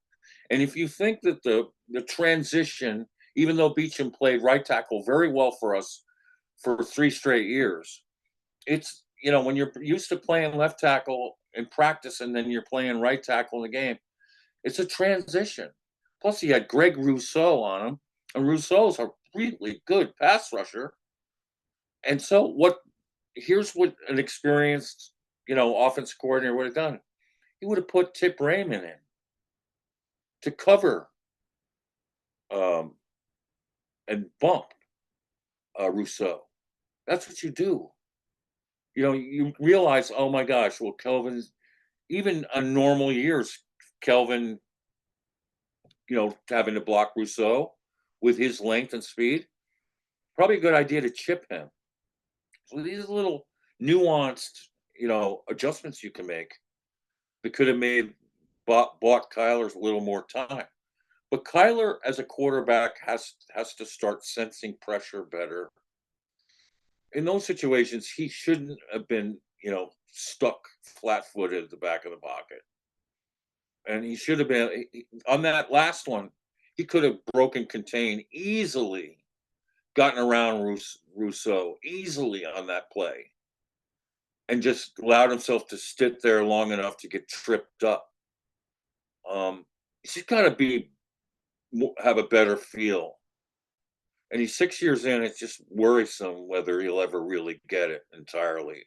And if you think that the transition, even though Beachum played right tackle very well for us for 3 straight years, it's when you're used to playing left tackle in practice and then you're playing right tackle in the game, it's a transition. Plus, he had Greg Rousseau on him, and Rousseau's a really good pass rusher. And so, here's what an experienced, offense coordinator would have done. He would have put Tip Raymond in to cover um, and bump Rousseau. That's what you do. You realize, oh my gosh, well, Kelvin's even on normal years, Kelvin, having to block Rousseau with his length and speed, probably a good idea to chip him. So these little nuanced, adjustments you can make that could have bought Kyler a little more time. But Kyler, as a quarterback, has to start sensing pressure better. In those situations, he shouldn't have been, stuck flat-footed at the back of the pocket. And he should have been on that last one. He could have broken contain easily, gotten around Rousseau easily on that play, and just allowed himself to sit there long enough to get tripped up. He's got to have a better feel. And he's 6 years in. It's just worrisome whether he'll ever really get it entirely.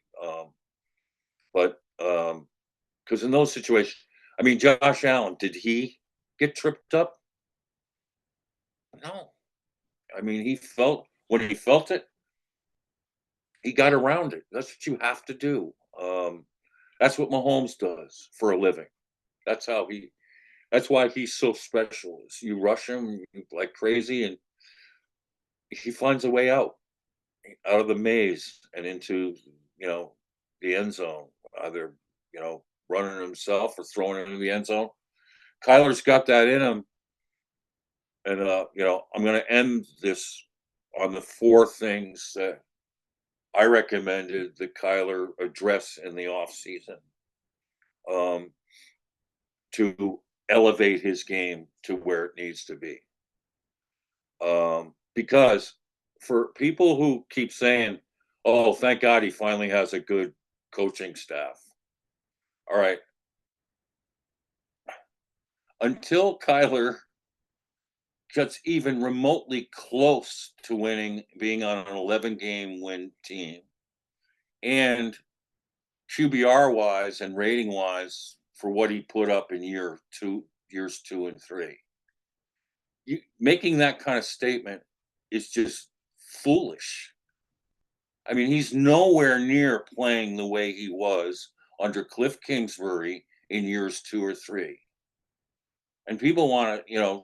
But because in those situations, I mean, Josh Allen, did he get tripped up? No. I mean, when he felt it, he got around it. That's what you have to do. That's what Mahomes does for a living. That's how he. That's why he's so special. Is you rush him like crazy, and he finds a way out of the maze and into the end zone, either running himself or throwing it into the end zone. Kyler's got that in him, and I'm going to end this on the 4 things that I recommended that Kyler address in the off season to elevate his game to where it needs to be. Because for people who keep saying, "Oh, thank God he finally has a good coaching staff," all right. Until Kyler gets even remotely close to winning, being on an 11-game win team, and QBR wise and rating wise for what he put up in years 2 and 3. Making that kind of statement is just foolish. I mean, he's nowhere near playing the way he was under Cliff Kingsbury in years 2 or 3. And people want to,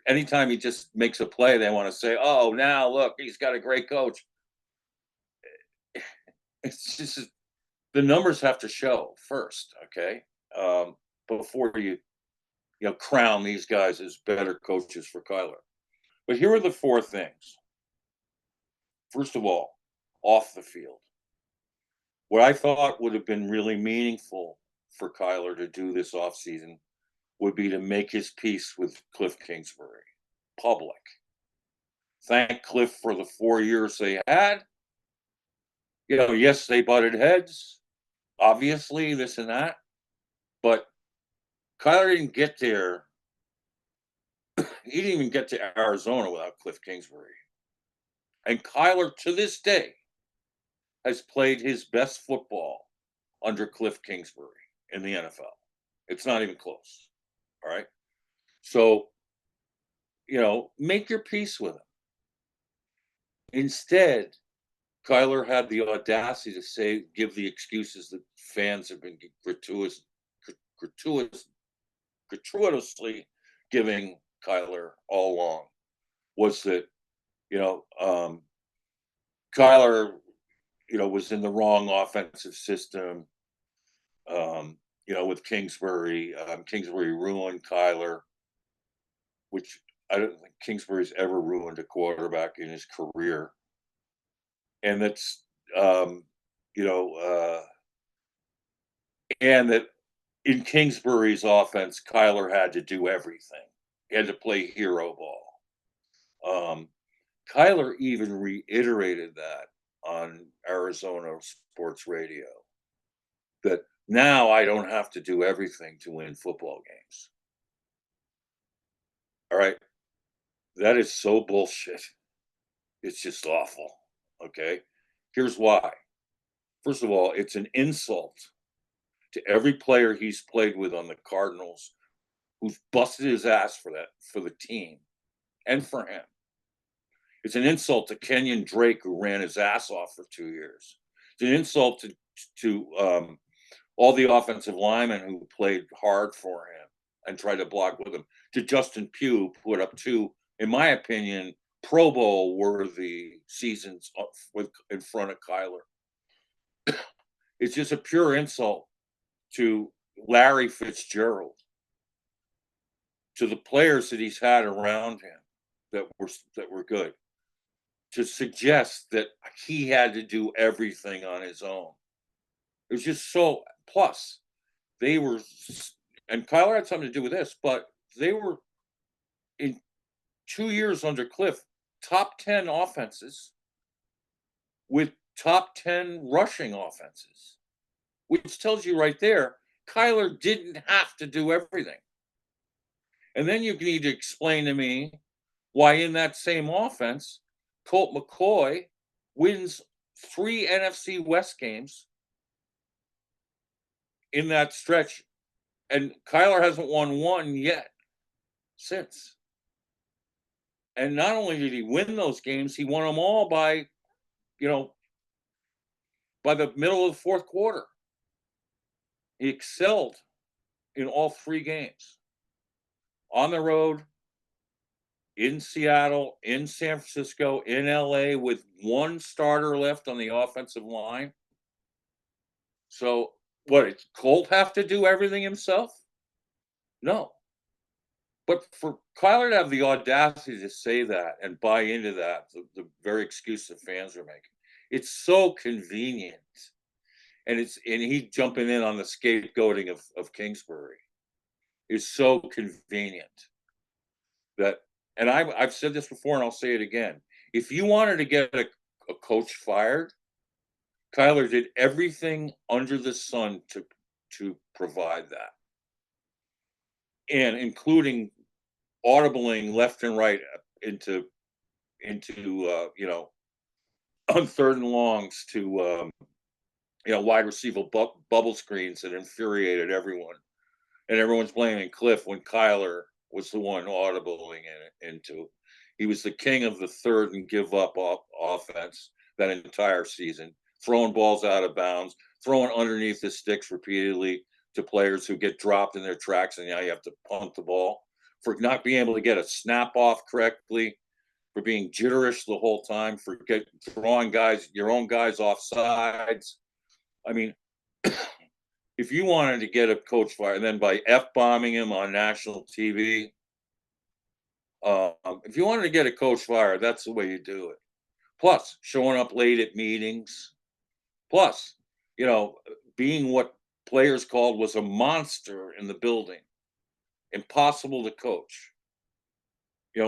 anytime he just makes a play, they want to say, "Oh, now look, he's got a great coach." It's just the numbers have to show first, okay, before you crown these guys as better coaches for Kyler. But here are the 4 things. First of all, off the field. What I thought would have been really meaningful for Kyler to do this offseason would be to make his peace with Cliff Kingsbury, public. Thank Cliff for the 4 years they had. Yes, they butted heads, obviously, this and that. But Kyler didn't get there. He didn't even get to Arizona without Cliff Kingsbury. And Kyler, to this day, has played his best football under Cliff Kingsbury in the NFL. It's not even close. All right. So, make your peace with him. Instead, Kyler had the audacity to give the excuses that fans have been gratuitously giving Kyler all along. Was that, Kyler, was in the wrong offensive system, with Kingsbury. Kingsbury ruined Kyler, which I don't think Kingsbury's ever ruined a quarterback in his career. And that's, and that in Kingsbury's offense, Kyler had to do everything. He had to play hero ball. Kyler even reiterated that on Arizona sports radio, that now I don't have to do everything to win football games. All right. That is so bullshit. It's just awful. Okay. Here's why. First of all, it's an insult to every player he's played with on the Cardinals who's busted his ass for the team and for him. It's an insult to Kenyon Drake, who ran his ass off for 2 years. It's an insult to all the offensive linemen who played hard for him and tried to block with him. To Justin Pugh, put up 2, in my opinion, Pro Bowl worthy seasons in front of Kyler. It's just a pure insult to Larry Fitzgerald, to the players that he's had around him that were good, to suggest that he had to do everything on his own. It was just so. Plus, they were, and Kyler had something to do with this, but they were in 2 years under Cliff, top 10 offenses with top 10 rushing offenses, which tells you right there, Kyler didn't have to do everything. And then you need to explain to me why in that same offense, Colt McCoy wins 3 NFC West games in that stretch, and Kyler hasn't won one yet since. And not only did he win those games, he won them all by the middle of the fourth quarter. He excelled in all 3 games. On the road, in Seattle, in San Francisco, in LA, with 1 starter left on the offensive line. So, what, did Colt have to do everything himself? No. But for Kyler to have the audacity to say that and buy into that, the very excuse that fans are making, it's so convenient. And he jumping in on the scapegoating of Kingsbury is so convenient that, and I've said this before and I'll say it again. If you wanted to get a coach fired, Kyler did everything under the sun to provide that. And including audibling left and right into on third and longs to wide receiver bubble screens that infuriated everyone, and everyone's blaming Cliff when Kyler was the one audibling into. He was the king of the third and give up offense that entire season, throwing balls out of bounds, throwing underneath the sticks repeatedly to players who get dropped in their tracks, and now you have to punt the ball, for not being able to get a snap off correctly, for being jitterish the whole time, for throwing your own guys off sides. I mean, if you wanted to get a coach fired, and then by F-bombing him on national TV, if you wanted to get a coach fired, that's the way you do it. Plus, showing up late at meetings. Plus, being what players called was a monster in the building. Impossible to coach.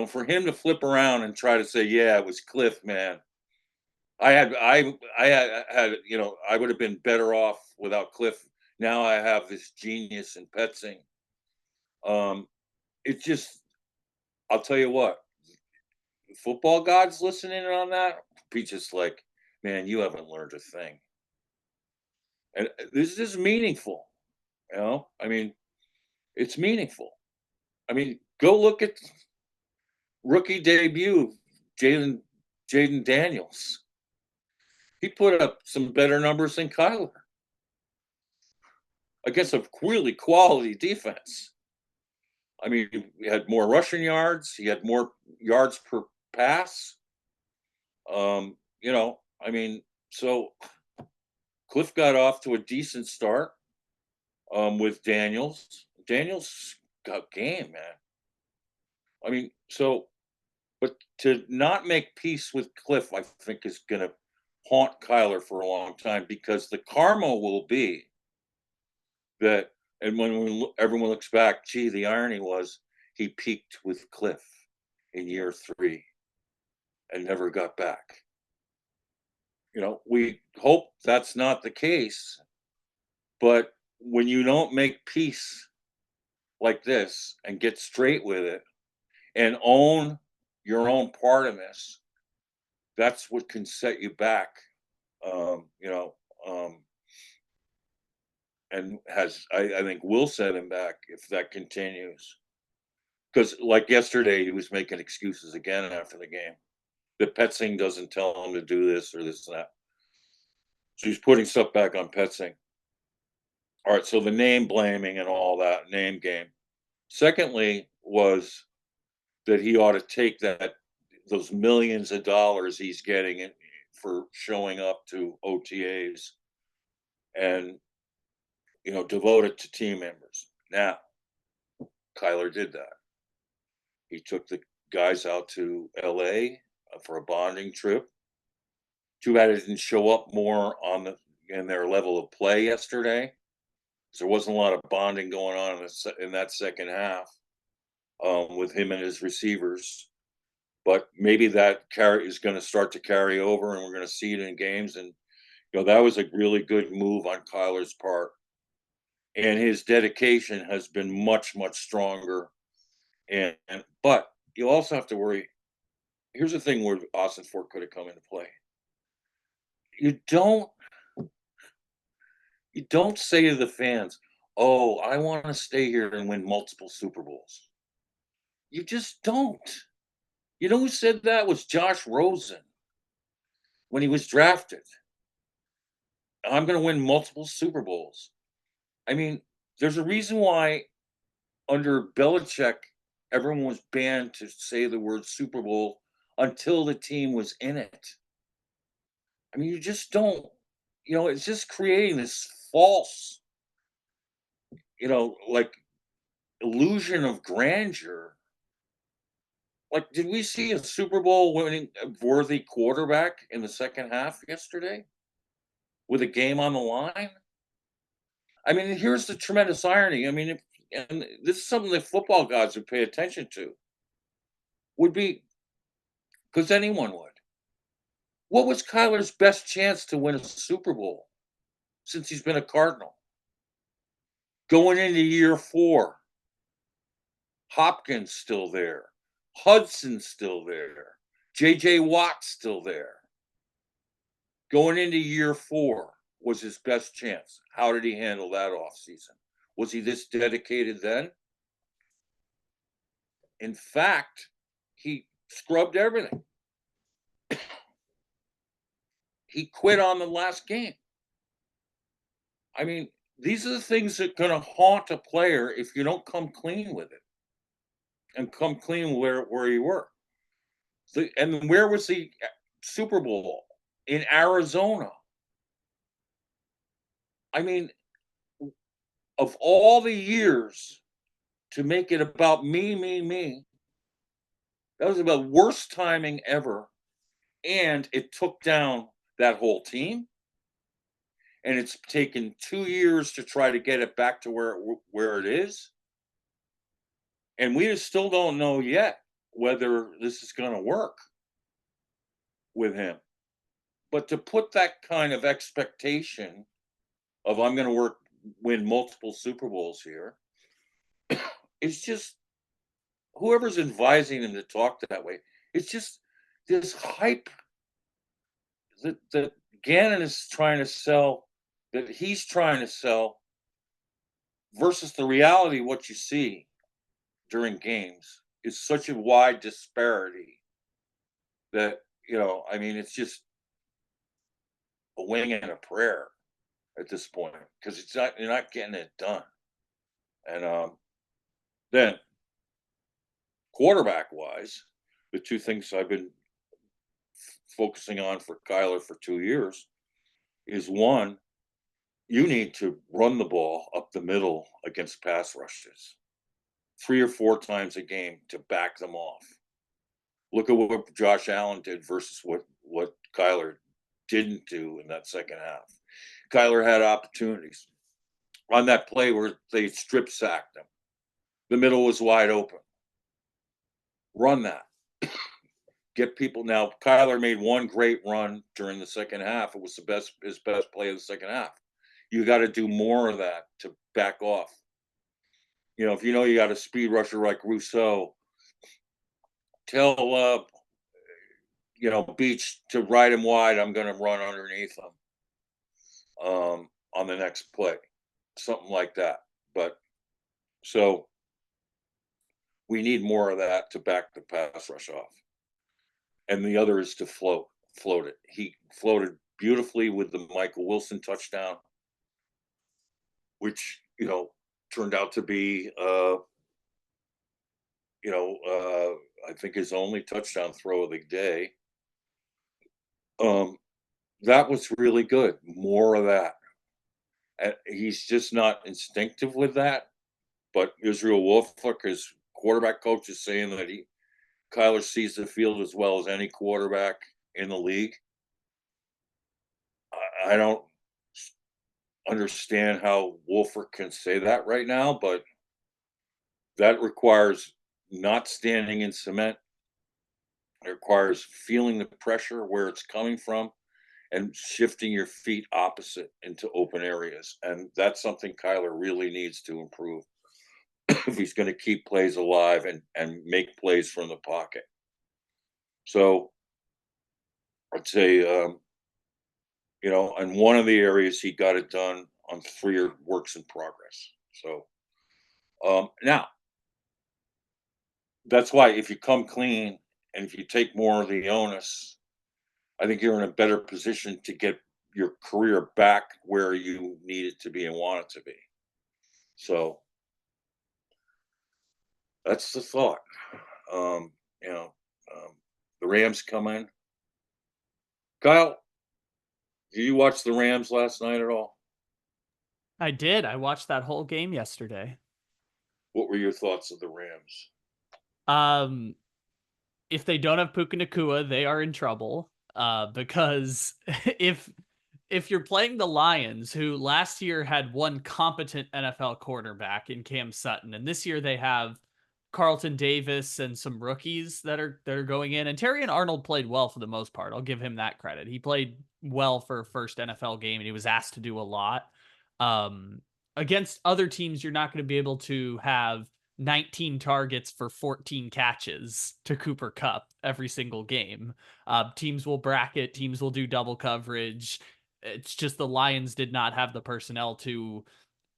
For him to flip around and try to say, "Yeah, it was Cliff, man." I would have been better off without Cliff. Now I have this genius in Petzing. It just, I'll tell you what, football gods listening on that, be just like, man, you haven't learned a thing. And this is meaningful. I mean, it's meaningful. I mean, go look at rookie debut, Jaden Daniels. He put up some better numbers than Kyler against a really quality defense. I mean, he had more rushing yards. He had more yards per pass. So Cliff got off to a decent start with Daniels. Daniels got game, man. I mean, but to not make peace with Cliff, I think is going to haunt Kyler for a long time, because the karma will be that, and when everyone looks back, gee, the irony was he peaked with Cliff in year 3 and never got back. We hope that's not the case, but when you don't make peace like this and get straight with it and own your own part in this, that's what can set you back. And I think will set him back if that continues. Because like yesterday, he was making excuses again after the game. The Petzing doesn't tell him to do this or this and that. So he's putting stuff back on Petzing. All right, so the name blaming and all that, name game. Secondly, was that he ought to take those millions of dollars he's getting for showing up to OTAs and devote it to team members. Now, Kyler did that. He took the guys out to LA for a bonding trip. Too bad it didn't show up more in their level of play yesterday, because there wasn't a lot of bonding going on in that second half with him and his receivers. But maybe that is going to start to carry over, and we're going to see it in games. And that was a really good move on Kyler's part, and his dedication has been much, much stronger. But you also have to worry. Here's the thing where Austin Fort could have come into play. You don't say to the fans, "Oh, I want to stay here and win multiple Super Bowls." You just don't. You know who said that? Was Josh Rosen when he was drafted. I'm going to win multiple Super Bowls. I mean, there's a reason why under Belichick, everyone was banned to say the word Super Bowl until the team was in it. I mean, you just don't, it's just creating this false, like illusion of grandeur. Like, did we see a Super Bowl winning worthy quarterback in the second half yesterday with a game on the line? I mean, here's the tremendous irony. I mean, and this is something that football gods would pay attention to, would be, because anyone would. What was Kyler's best chance to win a Super Bowl since he's been a Cardinal? Going into year 4. Hopkins still there. Hudson's still there. J.J. Watt's still there. Going into year 4 was his best chance. How did he handle that offseason? Was he this dedicated then? In fact, he scrubbed everything. He quit on the last game. I mean, these are the things that are going to haunt a player if you don't come clean with it and come clean where you were. And where was the Super Bowl? In Arizona. I mean, of all the years to make it about me, that was about worst timing ever. And it took down that whole team. And it's taken 2 years to try to get it back to where it is. And we still don't know yet whether this is going to work with him. But to put that kind of expectation of I'm going to win multiple Super Bowls here, it's just whoever's advising him to talk that way. It's just this hype that Gannon is trying to sell, that he's trying to sell, versus the reality of what you see during games is such a wide disparity that, I mean, it's just a wing and a prayer at this point because you're not getting it done. And then quarterback wise, the two things I've been focusing on for Kyler for 2 years is one, you need to run the ball up the middle against pass rushes 3 or 4 times a game to back them off. Look at what Josh Allen did versus what Kyler didn't do in that second half. Kyler had opportunities on that play where they strip sacked him. The middle was wide open. Run that. Get people. Now, Kyler made one great run during the second half. It was his best play of the second half. You got to do more of that to back off. If you got a speed rusher like Rousseau, tell Beach to ride him wide. I'm going to run underneath him on the next play, something like that. But so we need more of that to back the pass rush off. And the other is to float it. He floated beautifully with the Michael Wilson touchdown, which, turned out to be, I think his only touchdown throw of the day. That was really good. More of that. And he's just not instinctive with that. But Israel Wolflick, his quarterback coach, is saying that Kyler sees the field as well as any quarterback in the league. I don't understand how Wolflick can say that right now, but that requires not standing in cement. It requires feeling the pressure where it's coming from and shifting your feet opposite into open areas. And that's something Kyler really needs to improve if he's going to keep plays alive and make plays from the pocket. So I'd say, and one of the areas he got it done on 3 works in progress. So now, that's why if you come clean and if you take more of the onus, I think you're in a better position to get your career back where you need it to be and want it to be. So that's the thought. Um, the Rams come in. Kyle, did you watch the Rams last night at all? I did. I watched that whole game yesterday. What were your thoughts of the Rams? If they don't have Puka Nacua, they are in trouble. Because if you're playing the Lions, who last year had one competent NFL quarterback in Cam Sutton, and this year they have Carlton Davis and some rookies that are going in, and Terrion Arnold played well for the most part. I'll give him that credit. He played well for a first NFL game, and he was asked to do a lot. Against other teams, you're not going to be able to have 19 targets for 14 catches to Cooper Kupp every single game. Teams will bracket, teams will do double coverage. It's just the Lions did not have the personnel to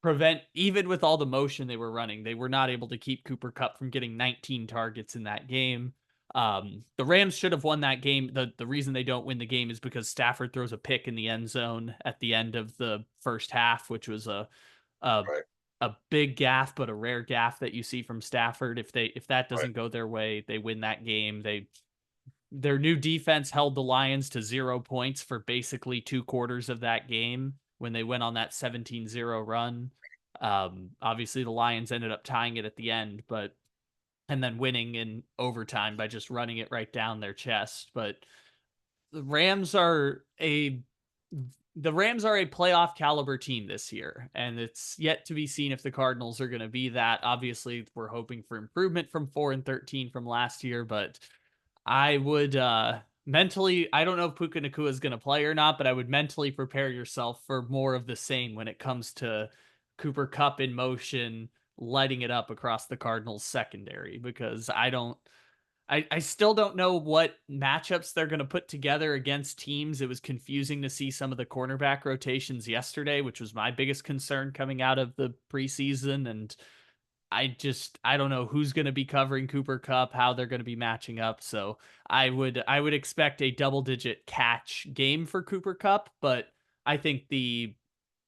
prevent, even with all the motion they were running, they were not able to keep Cooper Kupp from getting 19 targets in that game. The Rams should have won that game. The reason they don't win the game is because Stafford throws a pick in the end zone at the end of the first half, which was a Right. a big gaff, but a rare gaff that you see from Stafford. If that Right. doesn't go their way, they win that game. Their new defense held the Lions to 0 points for basically 2 quarters of that game when they went on that 17-0 run. Obviously, the Lions ended up tying it at the end, and then winning in overtime by just running it right down their chest. But the Rams are a the Rams are a playoff caliber team this year, and it's yet to be seen if the Cardinals are going to be that. Obviously, we're hoping for improvement from 4-13 from last year, but I would mentally, I don't know if Puka Nakua is going to play or not, but I would mentally prepare yourself for more of the same when it comes to Cooper Kupp in motion, lighting it up across the Cardinals secondary, because I still don't know what matchups they're going to put together against teams. It was confusing to see some of the cornerback rotations yesterday, which was my biggest concern coming out of the preseason. And I don't know who's going to be covering Cooper Kupp, how they're going to be matching up. So I would expect a double digit catch game for Cooper Kupp, but I think the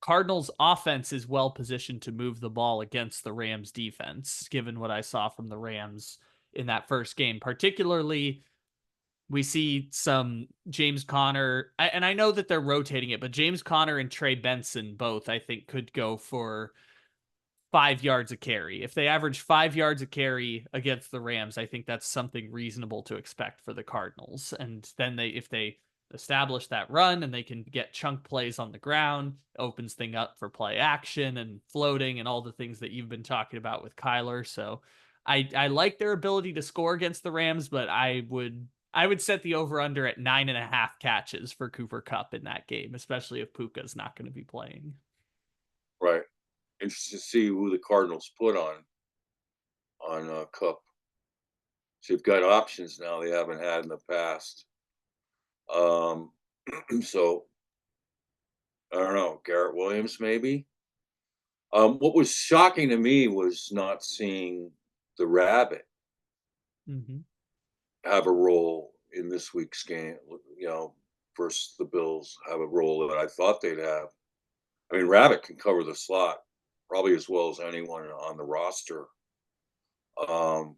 Cardinals offense is well positioned to move the ball against the Rams defense, given what I saw from the Rams in that first game. Particularly, we see some James Conner, and I know that they're rotating it, but James Conner and Trey Benson both, I think, could go for 5 yards a carry. If they average 5 yards a carry against the Rams, I think that's something reasonable to expect for the Cardinals. And then if they establish that run and they can get chunk plays on the ground, opens thing up for play action and floating and all the things that you've been talking about with Kyler. So I like their ability to score against the Rams, but I would set the over under at 9.5 catches for Cooper Kupp in that game, especially if Puka's not going to be playing. Right. Interested to see who the Cardinals put on Cup. So you've got options now they haven't had in the past. Um, so I don't know, Garrett Williams maybe. What was shocking to me was not seeing the Rabbit Mm-hmm. have a role in this week's game. You know, versus the Bills have a role that I thought they'd have. I mean, Rabbit can cover the slot probably as well as anyone on the roster. Um,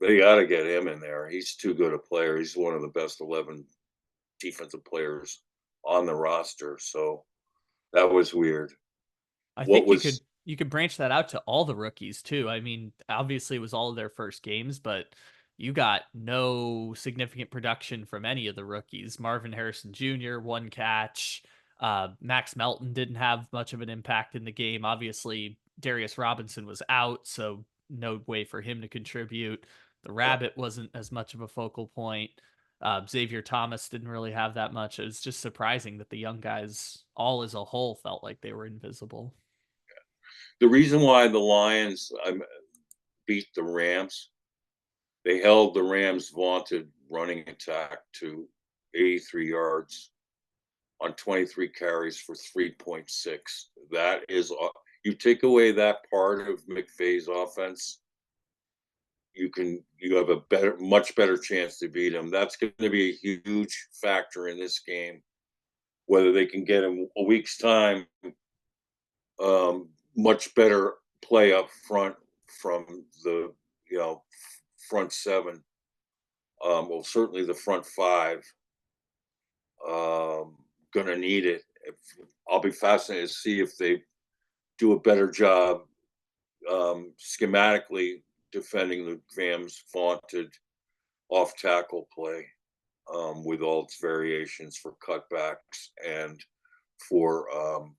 they got to get him in there. He's too good a player. He's one of the best 11 defensive players on the roster. So that was weird. I What think you could was you could branch that out to all the rookies too. I mean, obviously it was all of their first games, but you got no significant production from any of the rookies. Marvin Harrison Jr., one catch. Max Melton didn't have much of an impact in the game. Obviously, Darius Robinson was out, so no way for him to contribute. The yeah, Rabbit wasn't as much of a focal point. Xavier Thomas didn't really have that much. It was just surprising that the young guys, all as a whole, felt like they were invisible. the reason why the Lions beat the Rams? They held the Rams' vaunted running attack to 83 yards on 23 carries for 3.6. That is, you take away that part of McVay's offense, you have a much better chance to beat them. That's going to be a huge factor in this game. Whether they can get him a week's time, much better play up front from the front seven. Well, certainly the front five. Going to need it. I'll be fascinated to see if they do a better job schematically defending the Rams' vaunted off tackle play with all its variations for cutbacks and for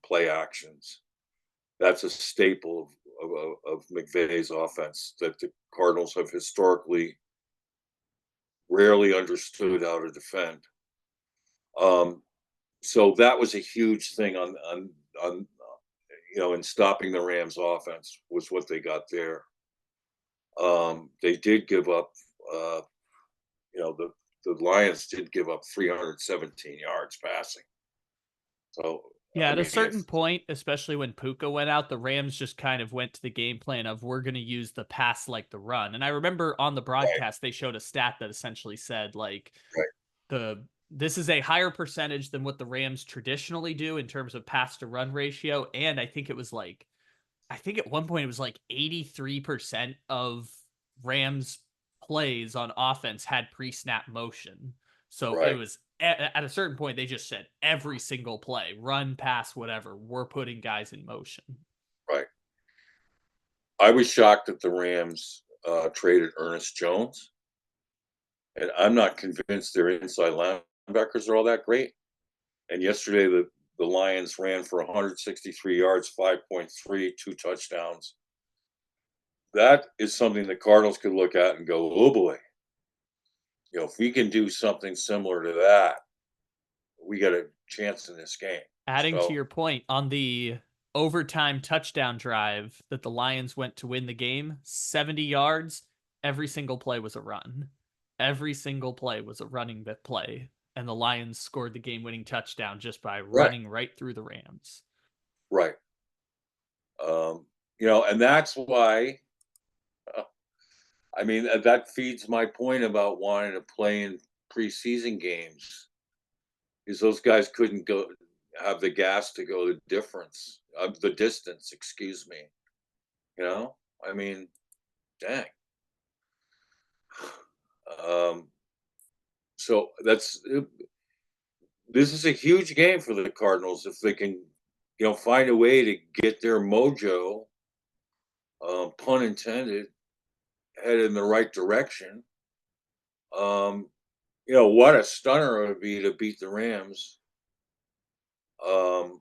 play actions. That's a staple of McVay's offense that the Cardinals have historically rarely understood how to defend. So that was a huge thing on in stopping the Rams offense was what they got there. They did give up, the Lions did give up 317 yards passing. So, Yeah, I at a mean, certain if point, especially when Puka went out, the Rams just kind of went to the game plan of we're going to use the pass like the run. And I remember on the right, broadcast they showed a stat that essentially said like right, the this is a higher percentage than what the Rams traditionally do in terms of pass to run ratio, and I think at one point it was like 83% of Rams plays on offense had pre-snap motion. So it right, was at a certain point they just said every single play, run, pass, whatever, we're putting guys in motion. right. I was shocked that the Rams traded Ernest Jones, and I'm not convinced their inside linebackers are all that great. And yesterday, the Lions ran for 163 yards, 5.3, two touchdowns. That is something the Cardinals could look at and go, oh boy, if we can do something similar to that, we got a chance in this game. Adding to So, your point on the overtime touchdown drive that the Lions went to win the game, 70 yards, every single play was a run. Every single play was a running bit play. And the Lions scored the game winning touchdown just by right, running right through the Rams. right. And that's why, uh, I mean, that feeds my point about wanting to play in preseason games is those guys couldn't go have the gas to go the difference of the distance, excuse me. You know, I mean, dang. Um, so this is a huge game for the Cardinals if they can, find a way to get their mojo, pun intended, headed in the right direction. Um, what a stunner it would be to beat the Rams, um,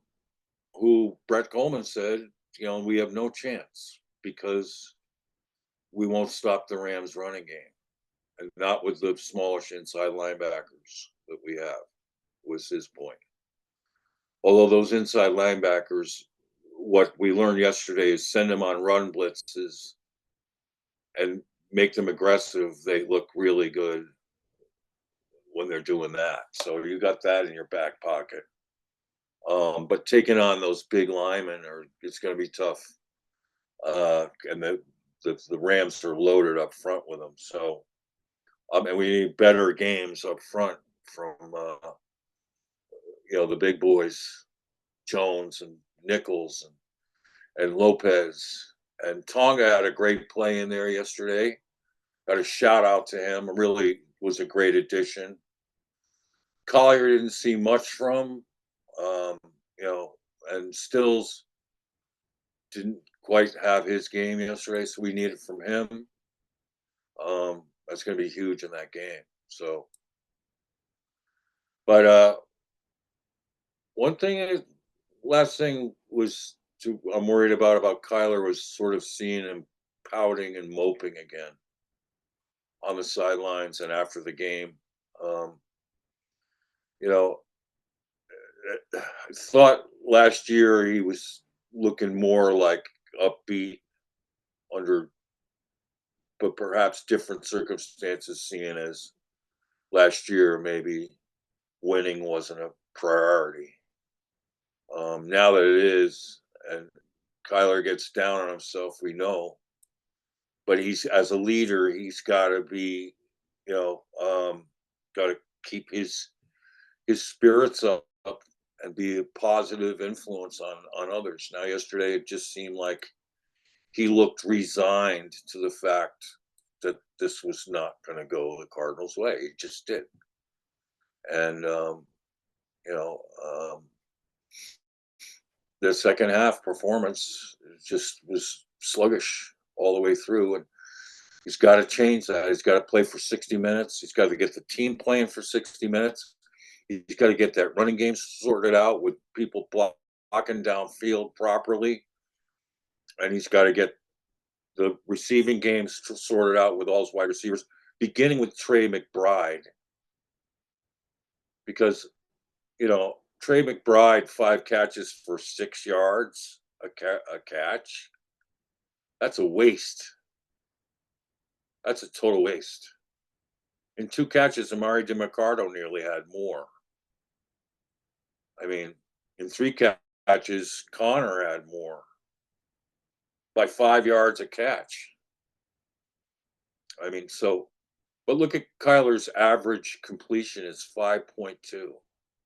who Brett Coleman said, we have no chance because we won't stop the Rams running game. And not with the smallish inside linebackers that we have, was his point. Although those inside linebackers, what we learned yesterday is send them on run blitzes and make them aggressive. They look really good when they're doing that. So you got that in your back pocket. But taking on those big linemen it's going to be tough. And the Rams are loaded up front with them. So and we need better games up front from the big boys, Jones and Nichols and Lopez. And Tonga had a great play in there yesterday. Got a shout out to him. It really was a great addition. Collier didn't see much from, um, and Stills didn't quite have his game yesterday, so we need it from him. That's going to be huge in that game. So, but one thing is, last thing was I'm worried about Kyler was sort of seeing him pouting and moping again on the sidelines and after the game. Um, you know, I thought last year he was looking more like upbeat under, but perhaps different circumstances, seeing as last year maybe winning wasn't a priority. Now that it is, and Kyler gets down on himself, we know, but he's as a leader, he's got to be, got to keep his spirits up and be a positive influence on others. Now, yesterday, it just seemed like he looked resigned to the fact that this was not going to go the Cardinals' way. It just did, and you know, the second half performance just was sluggish all the way through, and he's got to change that. He's got to play for 60 minutes. He's got to get the team playing for 60 minutes. He's got to get that running game sorted out with people blocking downfield properly. And he's got to get the receiving games sorted out with all his wide receivers, beginning with Trey McBride. Because, Trey McBride, 5 catches for 6 yards, a catch. That's a waste. That's a total waste. In 2 catches, Amari DiMarcardo nearly had more. I mean, in 3 catches, Connor had more by 5 yards a catch. I mean, so but look at Kyler's average completion is 5.2.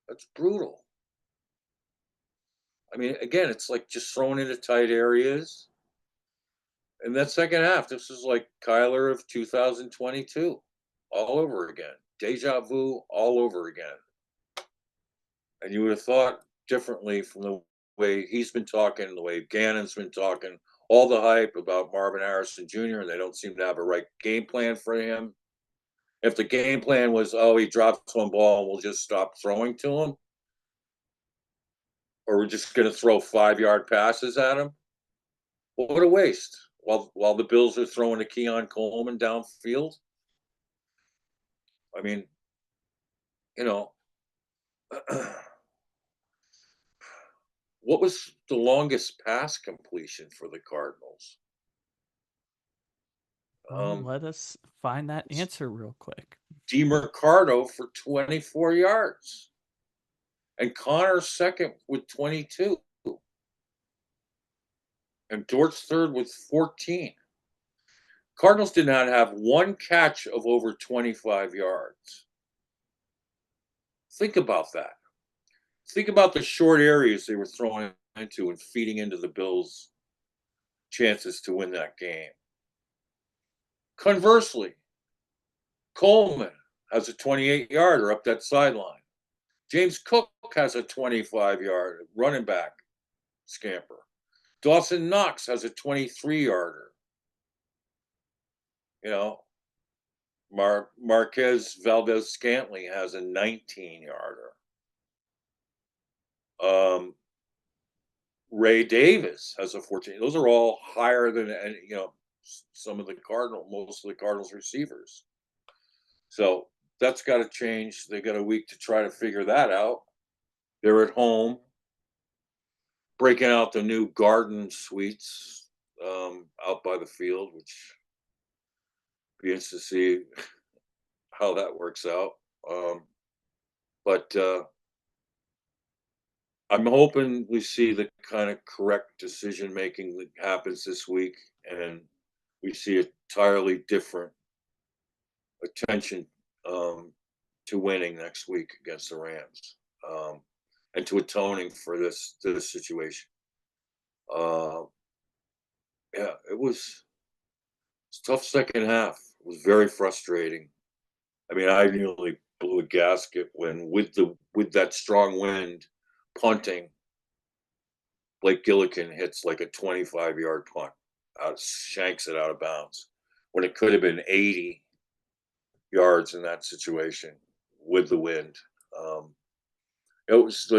That's brutal. I mean, again, it's like just throwing into tight areas. And that second half, this is like Kyler of 2022 all over again. Deja vu all over again. And you would have thought differently from the way he's been talking, the way Gannon's been talking, all the hype about Marvin Harrison Jr., and they don't seem to have a right game plan for him. If the game plan was, oh, he drops one ball and we'll just stop throwing to him, or we're just going to throw 5-yard passes at him, well, what a waste. While the Bills are throwing to Keon Coleman downfield. I mean, you know, what was the longest pass completion for the Cardinals? Let us find that answer real quick. DeMarcado for 24 yards. And Connor second with 22. And Dort's third with 14. Cardinals did not have one catch of over 25 yards. Think about that. Think about the short areas they were throwing into and feeding into the Bills' chances to win that game. Conversely, Coleman has a 28-yarder up that sideline. James Cook has a 25-yard running back scamper. Dawson Knox has a 23-yarder. You know, Marquez Valdez-Scantling has a 19-yarder. Ray Davis has a 14. Those are all higher than some of most of the Cardinals receivers. So that's got to change. They got a week to try to figure that out. They're at home, breaking out the new garden suites out by the field, which be interesting to see how that works out. But I'm hoping we see the kind of correct decision making that happens this week, and we see entirely different attention to winning next week against the Rams, and to atoning for this situation. Yeah, it was a tough second half. It was very frustrating. I mean, I nearly blew a gasket when with that strong wind punting, Blake Gillikin hits like a 25-yard punt, shanks it out of bounds when it could have been 80 yards in that situation with the wind. It was,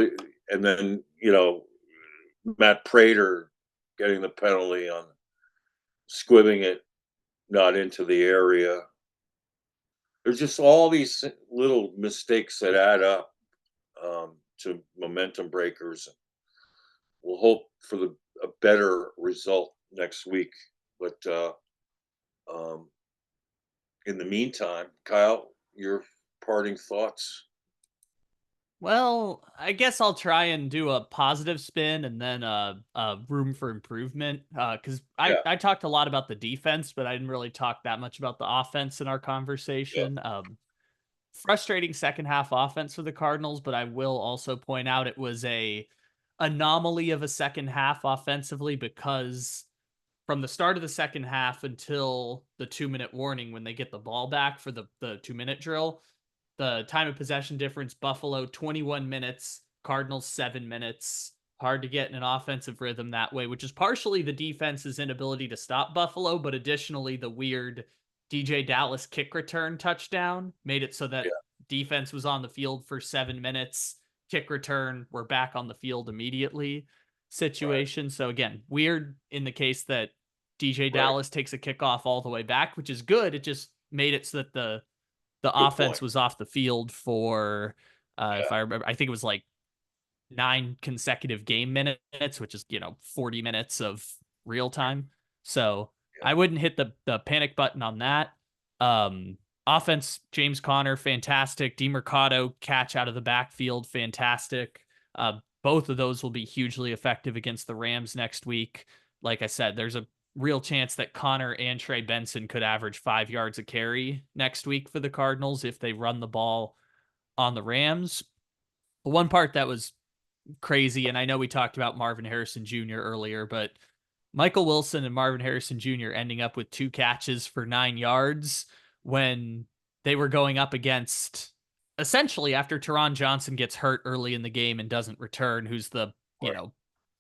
and then Matt Prater getting the penalty on squibbing it not into the area. There's just all these little mistakes that add up to momentum breakers. We'll hope for a better result next week. But in the meantime, Kyle, your parting thoughts? Well, I guess I'll try and do a positive spin and then room for improvement. Because Yeah, I talked a lot about the defense, but I didn't really talk that much about the offense in our yeah, conversation. Frustrating second half offense for the Cardinals, but I will also point out it was a anomaly of a second half offensively, because from the start of the second half until the 2-minute warning when they get the ball back for the 2-minute drill, the time of possession difference, Buffalo 21 minutes, Cardinals 7 minutes. Hard to get in an offensive rhythm that way, which is partially the defense's inability to stop Buffalo, but additionally the weird DJ Dallas kick return touchdown made it so that yeah, defense was on the field for 7 minutes. Kick return, we're back on the field immediately right, situation. So again, weird in the case that DJ right. Dallas takes a kickoff all the way back, which is good. It just made it so that the Good offense point. was off the field for if Yeah, I remember, I think it was like 9 consecutive game minutes, which is 40 minutes of real time. So yeah, I wouldn't hit the panic button on that. Um, Offense, James Conner, fantastic. DeMercado, catch out of the backfield, fantastic. Both of those will be hugely effective against the Rams next week. Like I said, there's a real chance that Connor and Trey Benson could average 5 yards a carry next week for the Cardinals if they run the ball on the Rams. One part that was crazy, and I know we talked about Marvin Harrison Jr. earlier, but Michael Wilson and Marvin Harrison Jr. ending up with 2 catches for 9 yards when they were going up against, essentially after Teron Johnson gets hurt early in the game and doesn't return, who's the, you Right. know,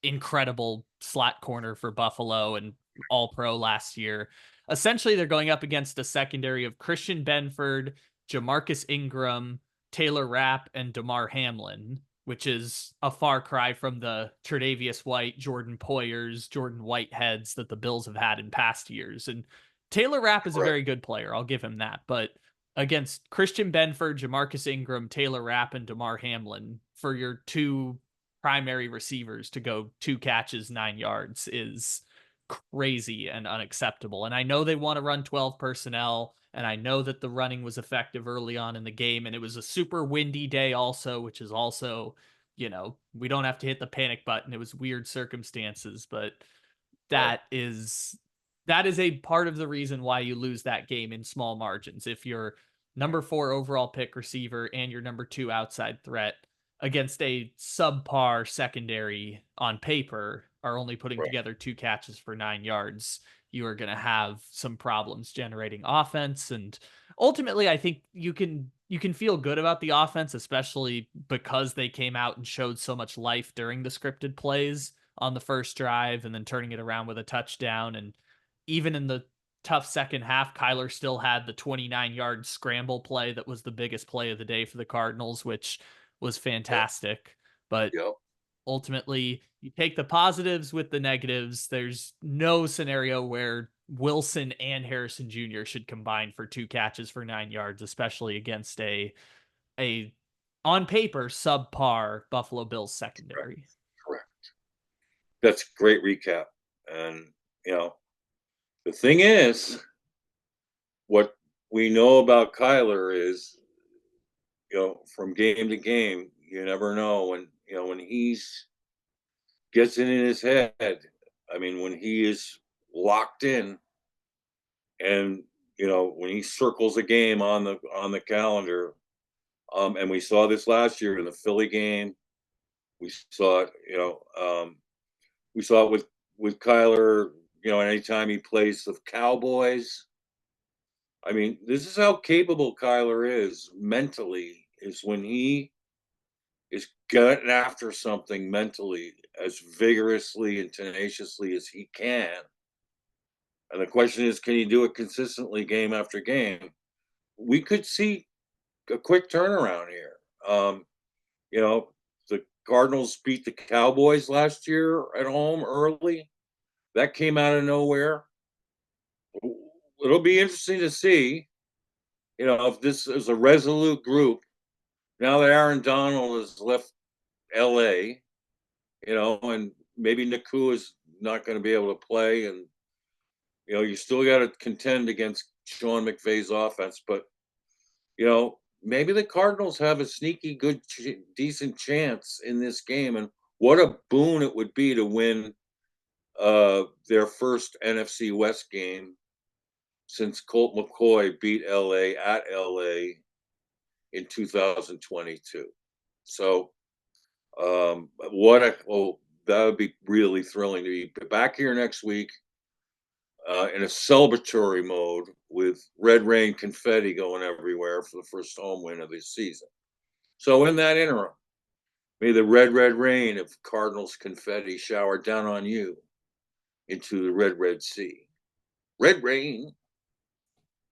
incredible slot corner for Buffalo and all pro last year. Essentially, they're going up against a secondary of Christian Benford, Jamarcus Ingram, Taylor Rapp, and Damar Hamlin, which is a far cry from the Tre'Davious White, Jordan Poyers, Jordan Whiteheads that the Bills have had in past years. And Taylor Rapp is a Correct. very good player. I'll give him that. But against Christian Benford, Jamarcus Ingram, Taylor Rapp, and Damar Hamlin for your two primary receivers to go 2 catches, 9 yards is crazy and unacceptable. And I know they want to run 12 personnel, and I know that the running was effective early on in the game, and it was a super windy day also, which is also, we don't have to hit the panic button. It was weird circumstances, but Right. that is a part of the reason why you lose that game in small margins. If you're number 4 overall pick receiver and your number 2 outside threat against a subpar secondary on paper are only putting Right. together 2 catches for 9 yards, you are going to have some problems generating offense. And ultimately, I think you can feel good about the offense, especially because they came out and showed so much life during the scripted plays on the first drive and then turning it around with a touchdown. And even in the tough second half, Kyler still had the 29-yard scramble play that was the biggest play of the day for the Cardinals, which was Yep. fantastic. But Yep. ultimately, you take the positives with the negatives. There's no scenario where Wilson and Harrison Jr. should combine for 2 catches for 9 yards, especially against a on paper subpar Buffalo Bills Correct. secondary. Correct. That's a great recap. And you know, the thing is, what we know about Kyler is, from game to game, you never know when he's gets it in his head. I mean, when he is locked in, and when he circles a game on the calendar, and we saw this last year in the Philly game. We saw it, we saw it with Kyler. Anytime he plays the Cowboys. I mean, this is how capable Kyler is mentally. Is when he is getting after something mentally as vigorously and tenaciously as he can. And the question is, can he do it consistently game after game? We could see a quick turnaround here. You know, the Cardinals beat the Cowboys last year at home early. That came out of nowhere. It'll be interesting to see, if this is a resolute group. Now that Aaron Donald has left LA, and maybe Nakua is not going to be able to play, and you still got to contend against Sean McVay's offense, but maybe the Cardinals have a sneaky good, decent chance in this game, and what a boon it would be to win their first NFC West game since Colt McCoy beat LA at LA in 2022. So, that would be really thrilling to be back here next week in a celebratory mode with red rain confetti going everywhere for the first home win of this season. So, in that interim, may the red, red rain of Cardinals confetti shower down on you into the red, red sea. Red rain.